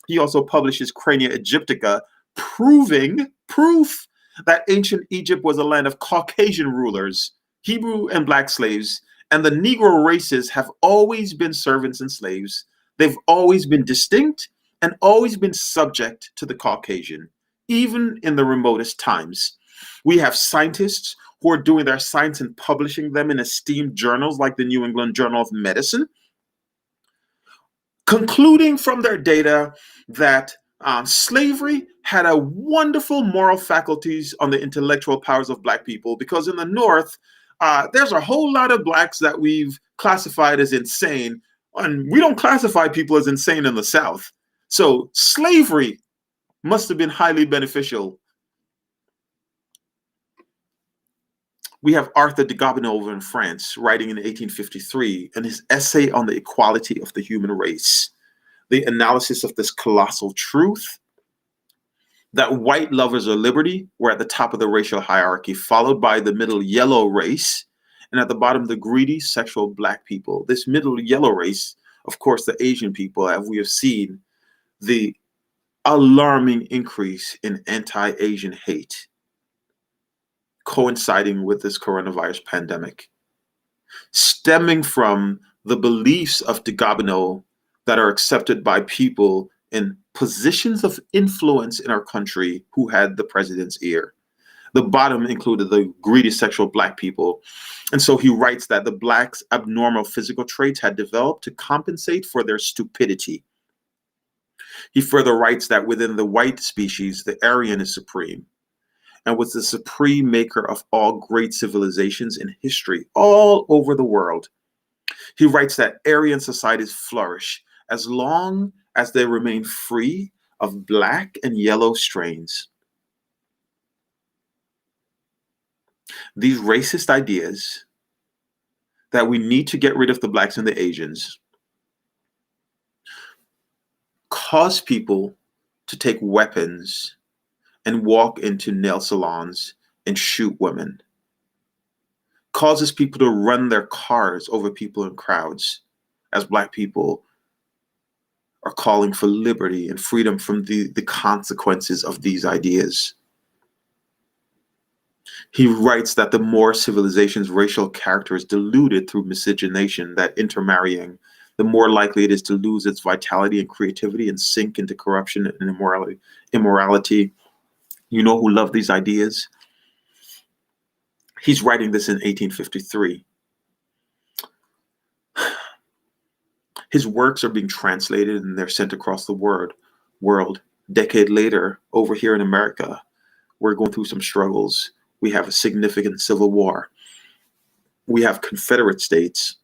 He also publishes Crania Aegyptica, proof that ancient Egypt was a land of Caucasian rulers, Hebrew and black slaves, and the Negro races have always been servants and slaves. They've always been distinct and always been subject to the Caucasian, even in the remotest times. We have scientists who are doing their science and publishing them in esteemed journals like the New England Journal of Medicine, concluding from their data that slavery had a wonderful moral faculties on the intellectual powers of black people, because in the North, there's a whole lot of blacks that we've classified as insane, and we don't classify people as insane in the South. So slavery must have been highly beneficial. We have Arthur de Gobineau over in France, writing in 1853, in his essay on the equality of the human race, the analysis of this colossal truth that white lovers of liberty were at the top of the racial hierarchy, followed by the middle yellow race, and at the bottom, the greedy, sexual black people. This middle yellow race, of course, the Asian people, as we have seen, the alarming increase in anti-Asian hate coinciding with this coronavirus pandemic, stemming from the beliefs of de Gobineau that are accepted by people in positions of influence in our country who had the president's ear. The bottom included the greedy sexual black people. And so he writes that the blacks' abnormal physical traits had developed to compensate for their stupidity. He further writes that within the white species, the Aryan is supreme and was the supreme maker of all great civilizations in history all over the world. He writes that Aryan societies flourish as long as they remain free of black and yellow strains. These racist ideas that we need to get rid of the blacks and the Asians cause people to take weapons and walk into nail salons and shoot women, causes people to run their cars over people in crowds as black people are calling for liberty and freedom from the consequences of these ideas. He writes that the more civilization's racial character is diluted through miscegenation, that intermarrying, the more likely it is to lose its vitality and creativity and sink into corruption and immorality. You know who loved these ideas? He's writing this in 1853. His works are being translated and they're sent across the world. Decade later, over here in America, we're going through some struggles. We have a significant civil war. We have Confederate states.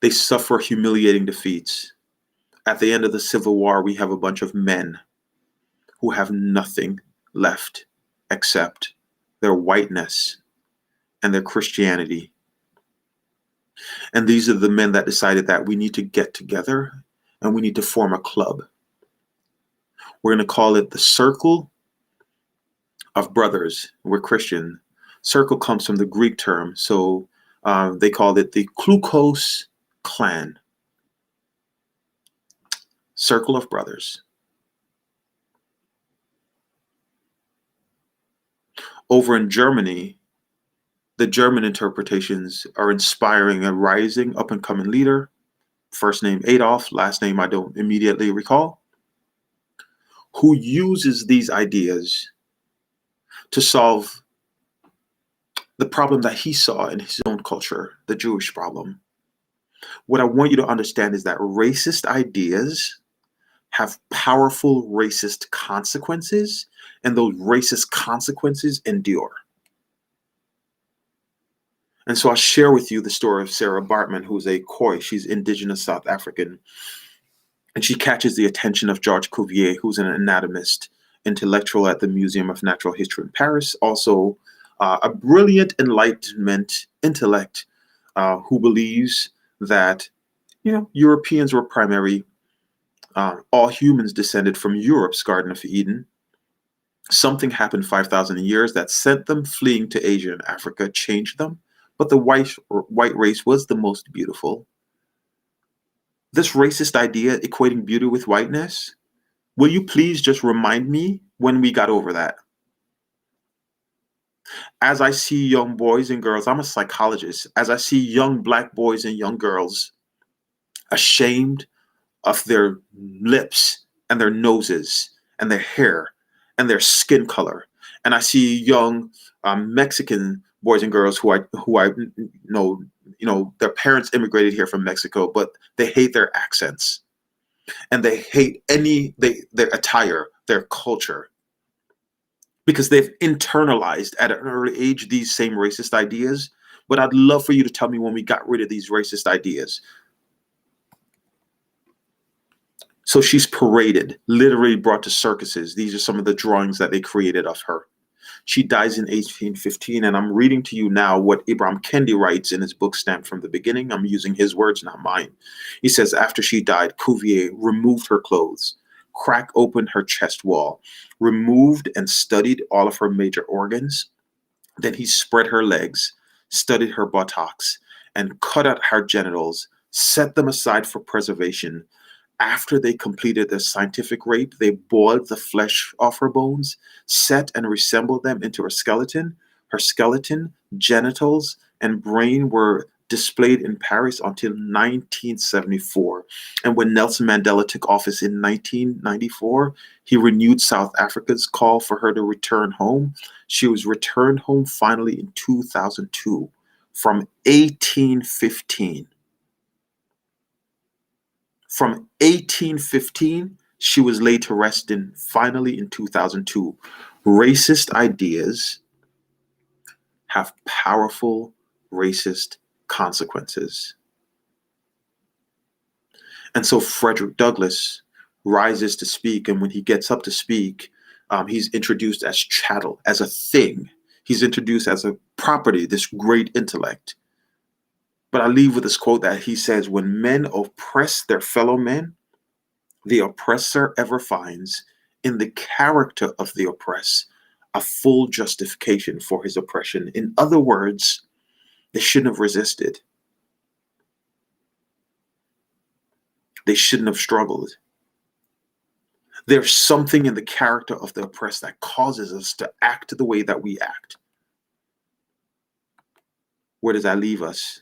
They suffer humiliating defeats. At the end of the Civil War, we have a bunch of men who have nothing left except their whiteness and their Christianity. And these are the men that decided that we need to get together and we need to form a club. We're going to call it the Circle of Brothers. We're Christian. Circle comes from the Greek term, so they called it the Ku Klux Klan. Circle of Brothers. Over in Germany, the German interpretations are inspiring a rising up-and-coming leader, first name Adolf, last name I don't immediately recall, who uses these ideas to solve the problem that he saw in his own culture, the Jewish problem. What I want you to understand is that racist ideas have powerful racist consequences, and those racist consequences endure. And so I'll share with you the story of Sarah Bartmann, who's a Khoi. She's indigenous South African. And she catches the attention of Georges Cuvier, who's an anatomist, intellectual at the Museum of Natural History in Paris, also a brilliant Enlightenment intellect who believes that, Europeans were primary, all humans descended from Europe's Garden of Eden. Something happened 5,000 years that sent them fleeing to Asia and Africa, changed them. But the white race was the most beautiful. This racist idea equating beauty with whiteness, will you please just remind me when we got over that? As I see young boys and girls, I'm a psychologist, as I see young black boys and young girls ashamed of their lips and their noses and their hair and their skin color, and I see young Mexican boys and girls who I know, their parents immigrated here from Mexico, but they hate their accents and they hate their attire, their culture, because they've internalized at an early age these same racist ideas. But I'd love for you to tell me when we got rid of these racist ideas. So she's paraded, literally brought to circuses. These are some of the drawings that they created of her. She dies in 1815, and I'm reading to you now what Ibram Kendi writes in his book, Stamped from the Beginning. I'm using his words, not mine. He says, after she died, Cuvier removed her clothes, cracked open her chest wall, removed and studied all of her major organs. Then he spread her legs, studied her buttocks, and cut out her genitals, set them aside for preservation. After they completed their scientific rape, they boiled the flesh off her bones, set and reassembled them into her skeleton. Her skeleton, genitals, and brain were displayed in Paris until 1974. And when Nelson Mandela took office in 1994, he renewed South Africa's call for her to return home. She was returned home finally in 2002 from 1815. From 1815, she was laid to rest finally in 2002. Racist ideas have powerful racist consequences. And so Frederick Douglass rises to speak, and when he gets up to speak, He's introduced as chattel, as a thing. He's introduced as a property, this great intellect. But I leave with this quote that he says, when men oppress their fellow men, the oppressor ever finds in the character of the oppressed a full justification for his oppression. In other words, they shouldn't have resisted. They shouldn't have struggled. There's something in the character of the oppressed that causes us to act the way that we act. Where does that leave us?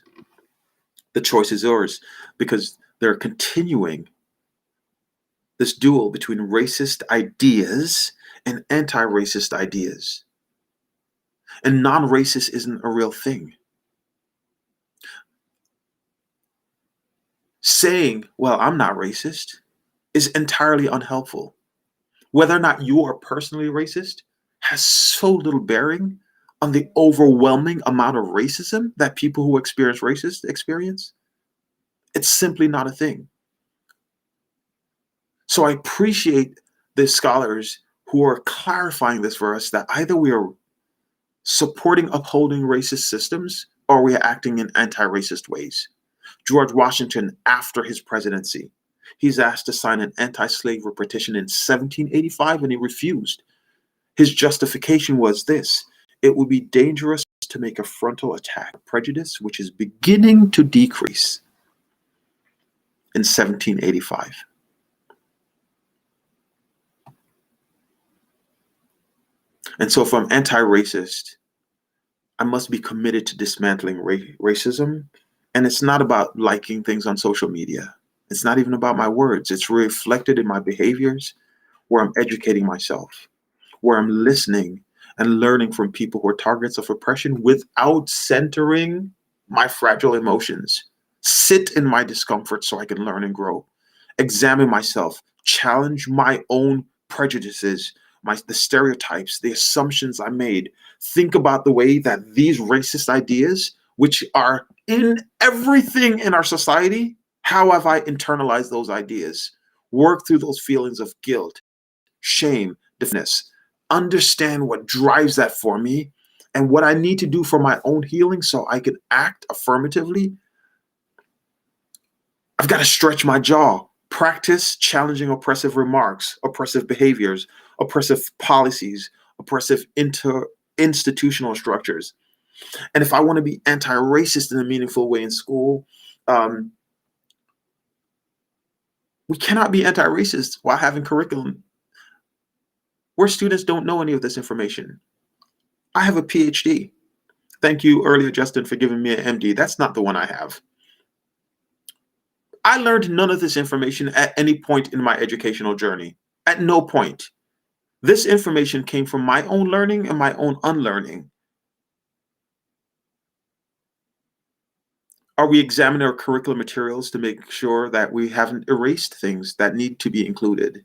The choice is yours, because they're continuing this duel between racist ideas and anti-racist ideas. And non-racist isn't a real thing. Saying, well, I'm not racist, is entirely unhelpful. Whether or not you are personally racist has so little bearing on the overwhelming amount of racism that people who experience racist experience. It's simply not a thing. So I appreciate the scholars who are clarifying this for us, that either we are supporting upholding racist systems or we are acting in anti-racist ways. George Washington, after his presidency, he's asked to sign an anti-slavery petition in 1785 and he refused. His justification was this: it would be dangerous to make a frontal attack on prejudice, which is beginning to decrease, in 1785. And so if I'm anti-racist, I must be committed to dismantling racism. And it's not about liking things on social media. It's not even about my words. It's reflected in my behaviors, where I'm educating myself, where I'm listening and learning from people who are targets of oppression without centering my fragile emotions. Sit in my discomfort so I can learn and grow. Examine myself, challenge my own prejudices, the stereotypes, the assumptions I made. Think about the way that these racist ideas, which are in everything in our society, how have I internalized those ideas? Work through those feelings of guilt, shame, deafness. Understand what drives that for me and what I need to do for my own healing so I can act affirmatively. I've got to stretch my jaw, practice challenging oppressive remarks, oppressive behaviors, oppressive policies, oppressive institutional structures. And if I want to be anti-racist in a meaningful way in school, we cannot be anti-racist while having curriculum where students don't know any of this information. I have a PhD. Thank you earlier, Justin, for giving me an MD. That's not the one I have. I learned none of this information at any point in my educational journey. At no point. This information came from my own learning and my own unlearning. Are we examining our curriculum materials to make sure that we haven't erased things that need to be included?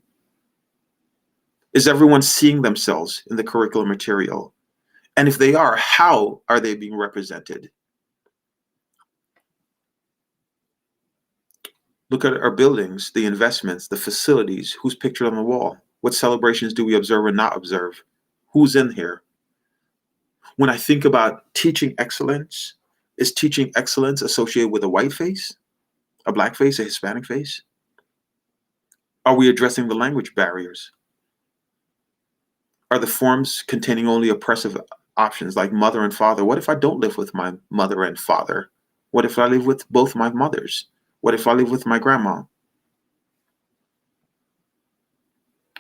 Is everyone seeing themselves in the curriculum material? And if they are, how are they being represented? Look at our buildings, the investments, the facilities, who's pictured on the wall? What celebrations do we observe and not observe? Who's in here? When I think about teaching excellence, is teaching excellence associated with a white face, a black face, a Hispanic face? Are we addressing the language barriers? Are the forms containing only oppressive options like mother and father? What if I don't live with my mother and father? What if I live with both my mothers? What if I live with my grandma?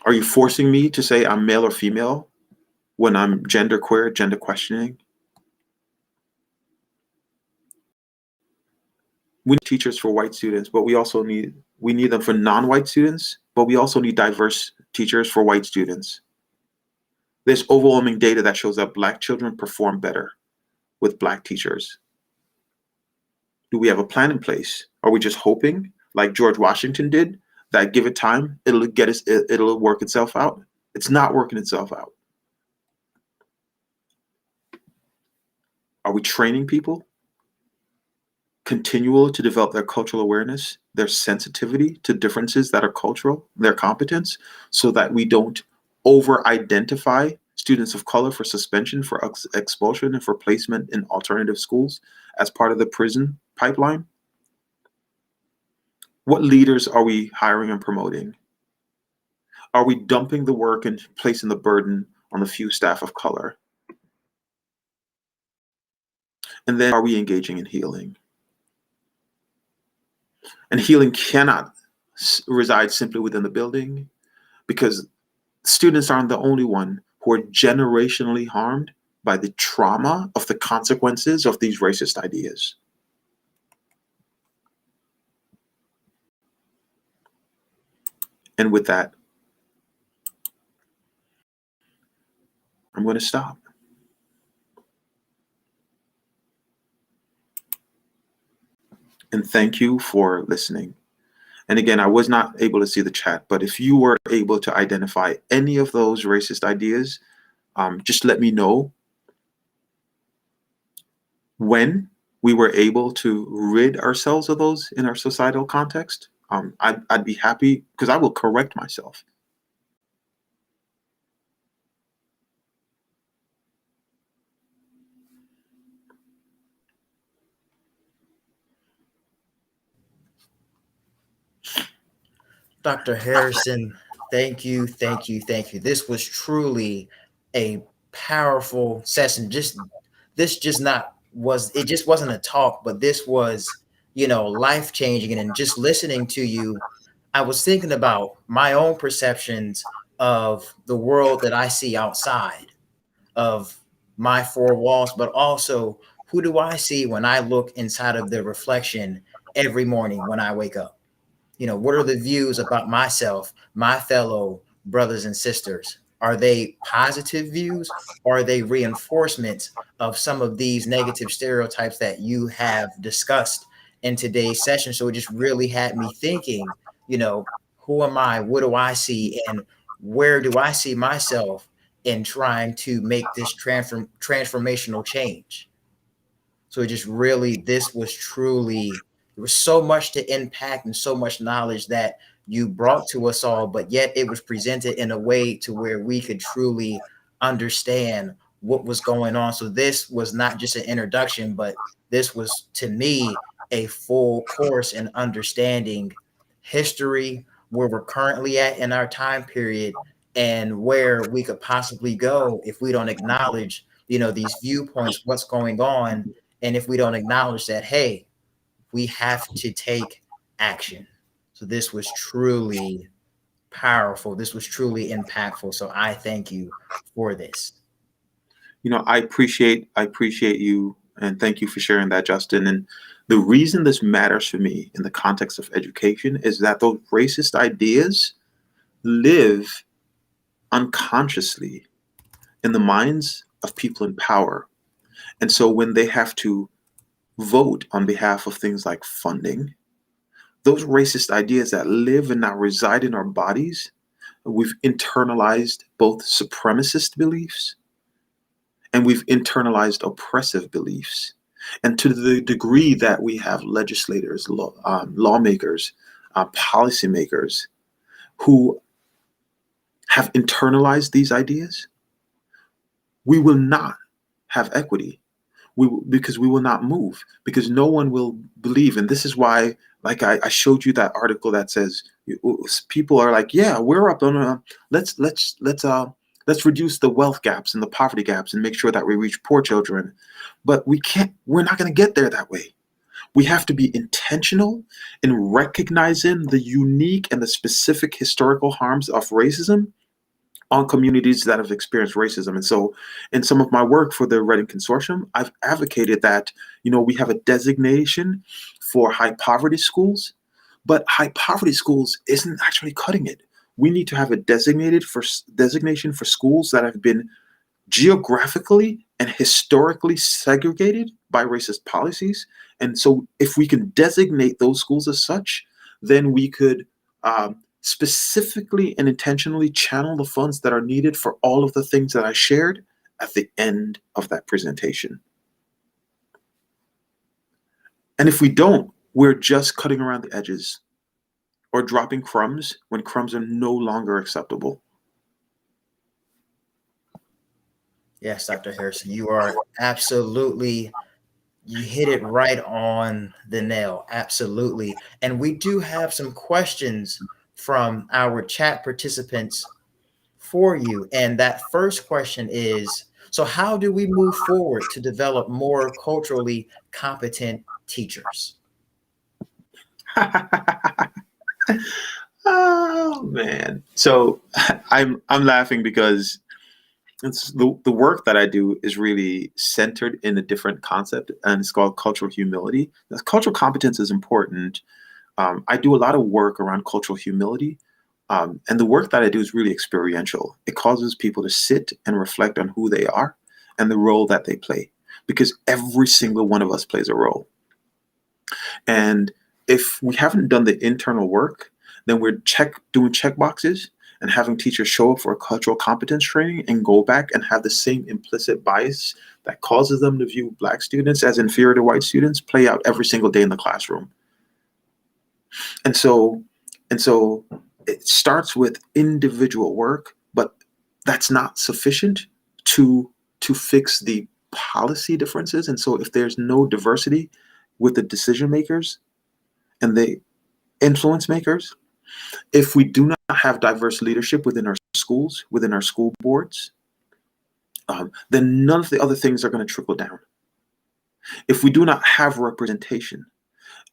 Are you forcing me to say I'm male or female when I'm genderqueer, gender questioning? We need teachers for white students, but we need them for non-white students, but we also need diverse teachers for white students. There's overwhelming data that shows that Black children perform better with Black teachers. Do we have a plan in place? Are we just hoping, like George Washington did, that give it time, it'll work itself out? It's not working itself out. Are we training people continually to develop their cultural awareness, their sensitivity to differences that are cultural, their competence, so that we don't over-identify students of color for suspension, for expulsion, and for placement in alternative schools as part of the prison pipeline? What leaders are we hiring and promoting? Are we dumping the work and placing the burden on the few staff of color? And then are we engaging in healing? And healing cannot reside simply within the building, because students aren't the only one who are generationally harmed by the trauma of the consequences of these racist ideas. And with that, I'm going to stop. And thank you for listening. And again, I was not able to see the chat, but if you were able to identify any of those racist ideas, just let me know when we were able to rid ourselves of those in our societal context. I'd be happy, because I will correct myself. Dr. Harrison, thank you, thank you, thank you. This was truly a powerful session. This just not was it just wasn't a talk, but this was, life changing. And just listening to you, I was thinking about my own perceptions of the world that I see outside of my four walls, but also who do I see when I look inside of the reflection every morning when I wake up? What are the views about myself, my fellow brothers and sisters? Are they positive views, or are they reinforcements of some of these negative stereotypes that you have discussed in today's session? So it just really had me thinking, who am I? What do I see? And where do I see myself in trying to make this transformational change? So it just really, this was truly, there was so much to impact and so much knowledge that you brought to us all, but yet it was presented in a way to where we could truly understand what was going on. So this was not just an introduction, but this was, to me, a full course in understanding history, where we're currently at in our time period, and where we could possibly go if we don't acknowledge, these viewpoints, what's going on, and if we don't acknowledge that, hey, we have to take action. So this was truly powerful. This was truly impactful. So I thank you for this. I appreciate you, and thank you for sharing that, Justin. And the reason this matters for me in the context of education is that those racist ideas live unconsciously in the minds of people in power. And so when they have to vote on behalf of things like funding, those racist ideas that live and now reside in our bodies, we've internalized both supremacist beliefs and we've internalized oppressive beliefs. And to the degree that we have legislators, lawmakers, policymakers who have internalized these ideas, we will not have equity. Because we will not move, because no one will believe. And this is why, like I showed you that article that says people are like, yeah, we're up on let's reduce the wealth gaps and the poverty gaps and make sure that we reach poor children. But we're not going to get there that way. We have to be intentional in recognizing the unique and the specific historical harms of racism on communities that have experienced racism. And so in some of my work for the Reading Consortium, I've advocated that, we have a designation for high poverty schools, but high poverty schools isn't actually cutting it. We need to have a designation for schools that have been geographically and historically segregated by racist policies. And so if we can designate those schools as such, then we could specifically and intentionally channel the funds that are needed for all of the things that I shared at the end of that presentation. And if we don't, we're just cutting around the edges or dropping crumbs when crumbs are no longer acceptable. Yes, Dr. Harrison, you are absolutely, you hit it right on the nail. Absolutely. And we do have some questions from our chat participants for you. And that first question is, so how do we move forward to develop more culturally competent teachers? Oh man. So I'm laughing because it's the work that I do is really centered in a different concept, and it's called cultural humility. Now, cultural competence is important. I do a lot of work around cultural humility, and the work that I do is really experiential. It causes people to sit and reflect on who they are and the role that they play, because every single one of us plays a role. And if we haven't done the internal work, then we're doing check boxes and having teachers show up for a cultural competence training and go back and have the same implicit bias that causes them to view Black students as inferior to white students play out every single day in the classroom. And so, and so it starts with individual work, but that's not sufficient to fix the policy differences. And so if there's no diversity with the decision makers and the influence makers, if we do not have diverse leadership within our schools, within our school boards, then none of the other things are going to trickle down. If we do not have representation,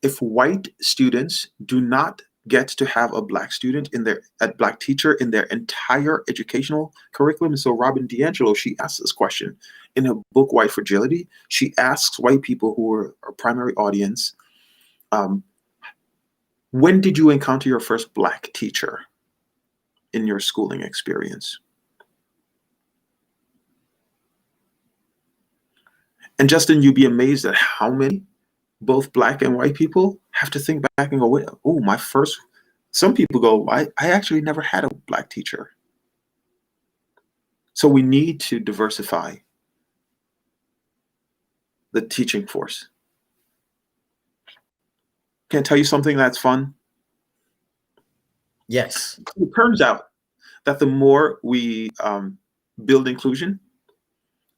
if white students do not get to have a Black student a Black teacher in their entire educational curriculum. And so Robin DiAngelo, she asks this question in her book, White Fragility. She asks white people who are our primary audience, when did you encounter your first Black teacher in your schooling experience? And Justin, you'd be amazed at how many both Black and white people have to think back and go, oh, my first, some people go, I actually never had a Black teacher. So we need to diversify the teaching force. Can I tell you something that's fun? Yes. It turns out that the more we build inclusion,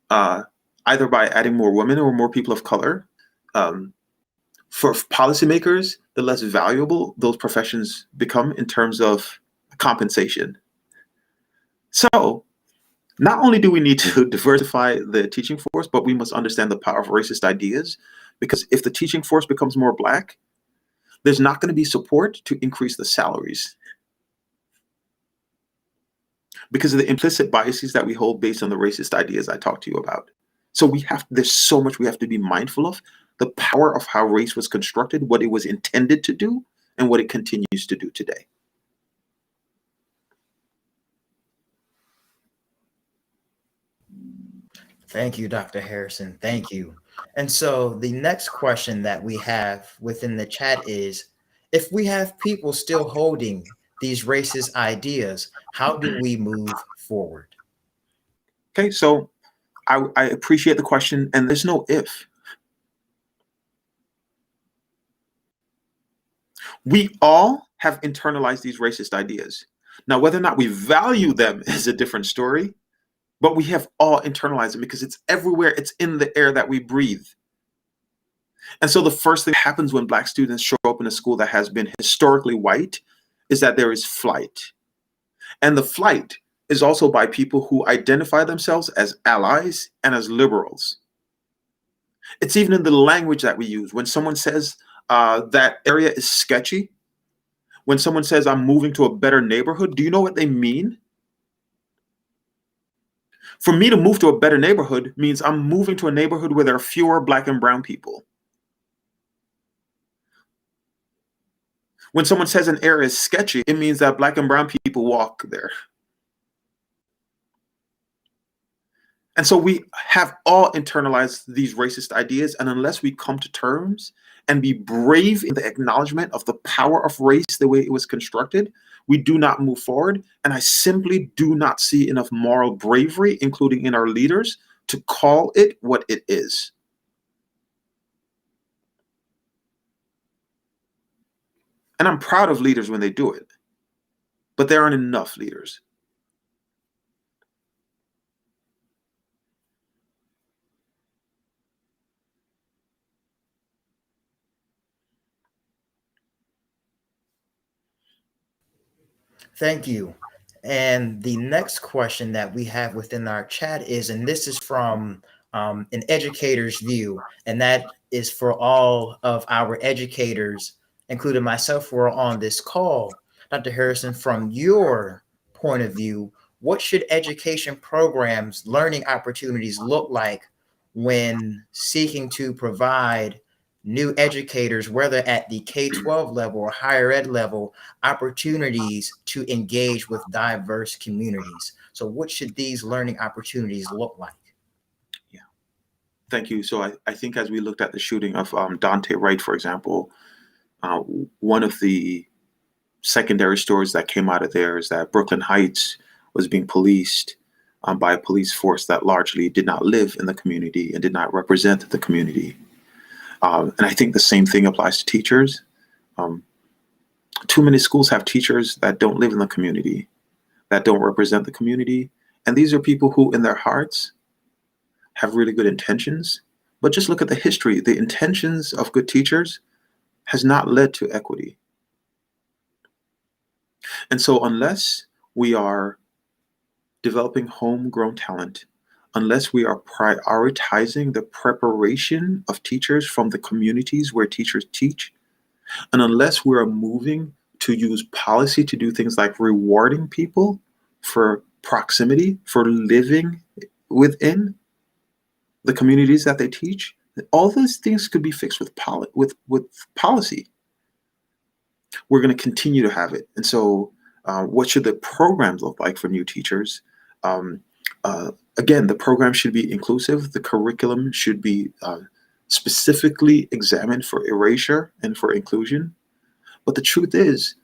either by adding more women or more people of color, for policymakers, the less valuable those professions become in terms of compensation. So not only do we need to diversify the teaching force, but we must understand the power of racist ideas, because if the teaching force becomes more Black, there's not going to be support to increase the salaries because of the implicit biases that we hold based on the racist ideas I talked to you about. So there's so much we have to be mindful of, the power of how race was constructed, what it was intended to do, and what it continues to do today. Thank you, Dr. Harrison. Thank you. And so the next question that we have within the chat is, if we have people still holding these racist ideas, how do we move forward? Okay, so I appreciate the question, and there's no if. We all have internalized these racist ideas. Now, whether or not we value them is a different story, but we have all internalized them because it's everywhere. It's in the air that we breathe. And so the first thing that happens when Black students show up in a school that has been historically white is that there is flight. And the flight is also by people who identify themselves as allies and as liberals. It's even in the language that we use. When someone says that area is sketchy, when someone says I'm moving to a better neighborhood, do you know what they mean? For me to move to a better neighborhood means I'm moving to a neighborhood where there are fewer Black and brown people. When someone says an area is sketchy, it means that Black and brown people walk there. And so we have all internalized these racist ideas, and unless we come to terms and be brave in the acknowledgement of the power of race the way it was constructed, we do not move forward. And I simply do not see enough moral bravery, including in our leaders, to call it what it is. And I'm proud of leaders when they do it, but there aren't enough leaders. Thank you. And the next question that we have within our chat is, and this is from an educator's view, and that is for all of our educators, including myself, who are on this call. Dr. Harrison, from your point of view, what should education programs, learning opportunities look like when seeking to provide new educators, whether at the K-12 level or higher ed level, opportunities to engage with diverse communities? So what should these learning opportunities look like? Yeah, thank you. So I think as we looked at the shooting of Dante Wright, for example, uh, one of the secondary stories that came out of there is that Brooklyn Heights was being policed by a police force that largely did not live in the community and did not represent the community. And I think the same thing applies to teachers. Um, Too many schools have teachers that don't live in the community, that don't represent the community. And these are people who, in their hearts, have really good intentions. But just look at the history. The intentions of good teachers has not led to equity. And so, unless we are developing homegrown talent, unless we are prioritizing the preparation of teachers from the communities where teachers teach, and unless we are moving to use policy to do things like rewarding people for proximity, for living within the communities that they teach, all those things could be fixed with policy. We're going to continue to have it. And so, what should the programs look like for new teachers? Um, Again, the program should be inclusive. The curriculum should be specifically examined for erasure and for inclusion. But the truth is,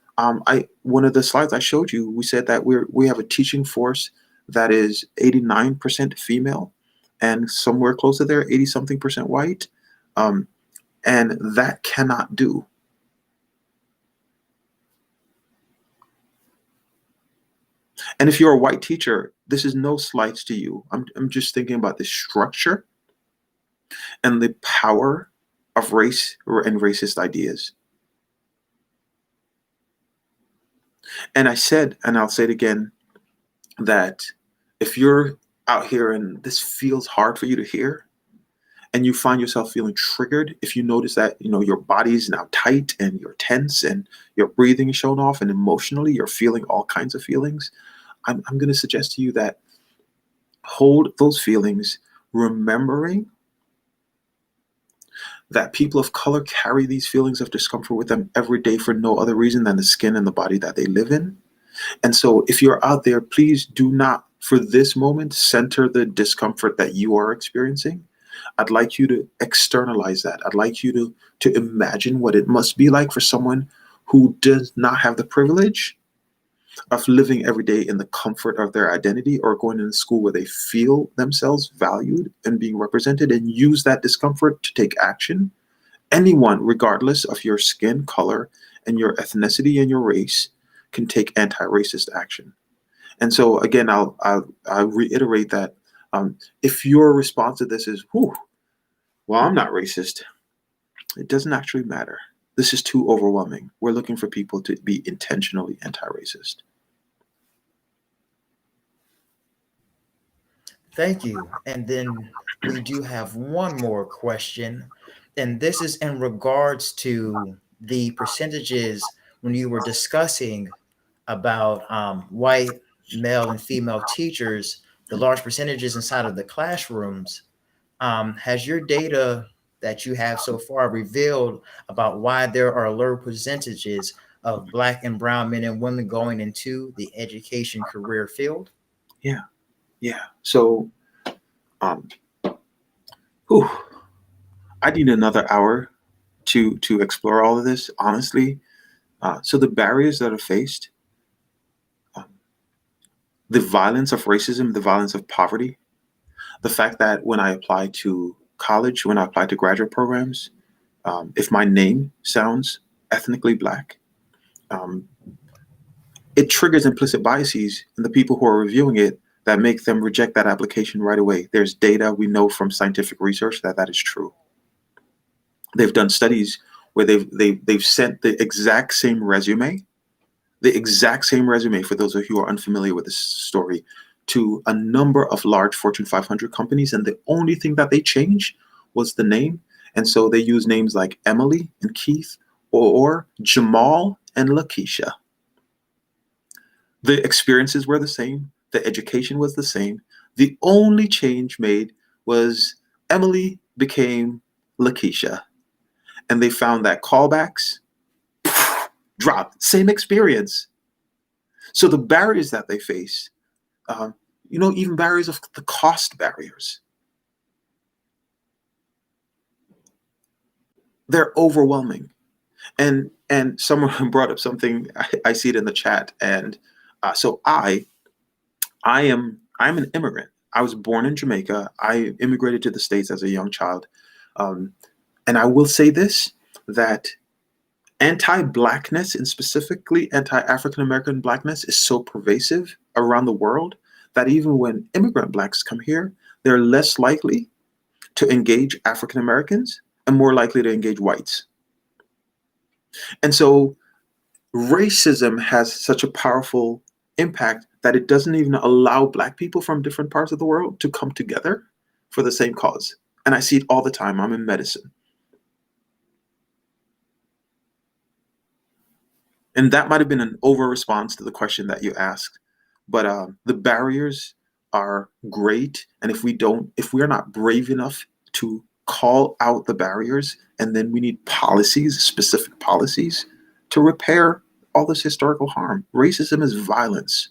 one of the slides I showed you, we said that we have a teaching force that is 89% female, and somewhere close to there, 80 something percent white, and that cannot do. And if you're a white teacher, this is no slights to you. I'm just thinking about the structure and the power of race and racist ideas. And I said, and I'll say it again, that if you're out here and this feels hard for you to hear, and you find yourself feeling triggered, if you notice that your body's now tight and you're tense and your breathing is shown off and emotionally you're feeling all kinds of feelings, I'm going to suggest to you that hold those feelings, remembering that people of color carry these feelings of discomfort with them every day for no other reason than the skin and the body that they live in. And so if you're out there, please do not, for this moment, center the discomfort that you are experiencing. I'd like you to externalize that. I'd like you to imagine what it must be like for someone who does not have the privilege of living every day in the comfort of their identity, or going into school where they feel themselves valued and being represented, and use that discomfort to take action. Anyone, regardless of your skin color and your ethnicity and your race, can take anti-racist action. And so again, I'll reiterate that if your response to this is, well, I'm not racist, it doesn't actually matter. This is too overwhelming. We're looking for people to be intentionally anti-racist. Thank you. And then we do have one more question, and this is in regards to the percentages when you were discussing about white male and female teachers, the large percentages inside of the classrooms. Has your data that you have so far revealed about why there are low percentages of Black and brown men and women going into the education career field? Yeah. So, whew, I need another hour to explore all of this, honestly. So the barriers that are faced, um, the violence of racism, the violence of poverty, the fact that when I apply to college, when I apply to graduate programs, if my name sounds ethnically Black, um, it triggers implicit biases in the people who are reviewing it that make them reject that application right away. There's data we know from scientific research that is true. They've done studies where they've sent the exact same resume the exact same resume, for those of you who are unfamiliar with this story, to a number of large Fortune 500 companies, and the only thing that they changed was the name. And so they use names like Emily and Keith, or Jamal and Lakeisha. The experiences were the same. The education was the same. The only change made was Emily became Lakeisha. And they found that callbacks dropped. Same experience. So the barriers that they face, even barriers of the cost barriers, they're overwhelming. And someone brought up something, I see it in the chat. And so I'm an immigrant. I was born in Jamaica. I immigrated to the States as a young child. And I will say this, that anti-Blackness, and specifically anti-African-American Blackness, is so pervasive around the world that even when immigrant Blacks come here, they're less likely to engage African-Americans and more likely to engage whites. And so racism has such a powerful impact that it doesn't even allow Black people from different parts of the world to come together for the same cause. And I see it all the time. I'm in medicine. And that might have been an over response to the question that you asked, but the barriers are great. And if we're not brave enough to call out the barriers, and then we need policies, specific policies, to repair all this historical harm. Racism is violence.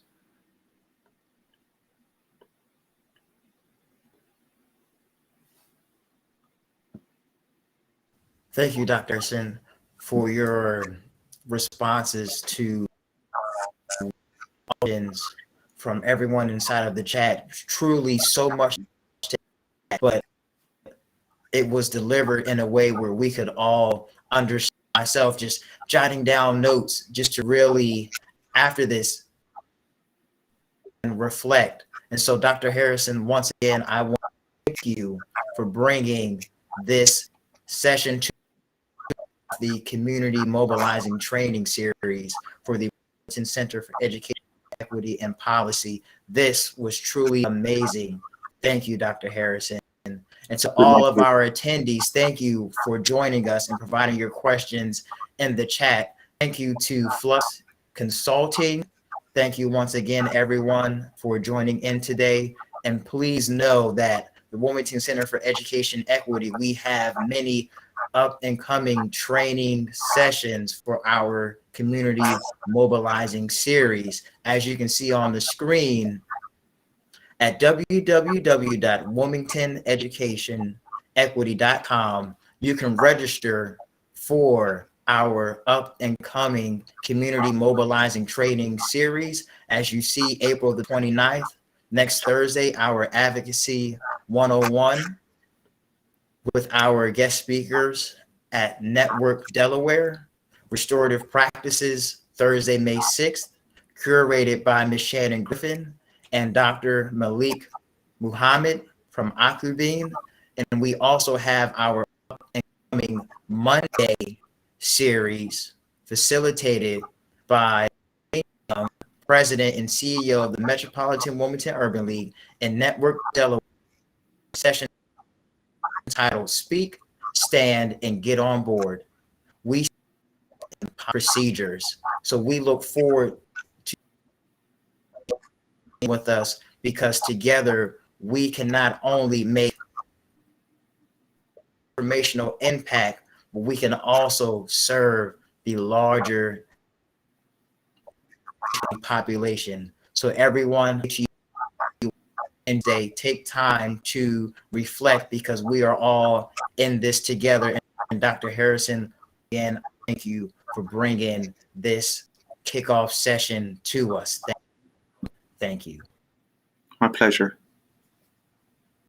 Thank you, Dr. Sin, for your responses to questions from everyone inside of the chat. Truly so much, but it was delivered in a way where we could all understand. Myself just jotting down notes just to really, after this, and reflect. And so, Dr. Harrison, once again, I want to thank you for bringing this session to the Community Mobilizing Training series for the Wilmington Center for Education, Equity, and Policy. This was truly amazing. Thank you, Dr. Harrison. And to all of our attendees, thank you for joining us and providing your questions in the chat. Thank you to Flux Consulting. Thank you once again, everyone, for joining in today. And please know that the Wilmington Center for Education Equity, we have many up and coming training sessions for our community mobilizing series. As you can see on the screen, at www.wilmingtoneducationequity.com, you can register for our up and coming community mobilizing training series. As you see, April the 29th, next Thursday, our Advocacy 101 with our guest speakers at Network Delaware. Restorative Practices, Thursday, May 6th, curated by Ms. Shannon Griffin and Dr. Malik Muhammad from Akubin. And we also have our upcoming Monday series facilitated by President and CEO of the Metropolitan Wilmington Urban League and Network Delaware, session titled Speak, Stand, and Get on Board. We procedures. So we look forward to with us, because together we can not only make informational impact, but we can also serve the larger population. So everyone, and they take time to reflect, because we are all in this together. And Dr. Harrison, again, thank you for bringing this kickoff session to us. Thank you. My pleasure.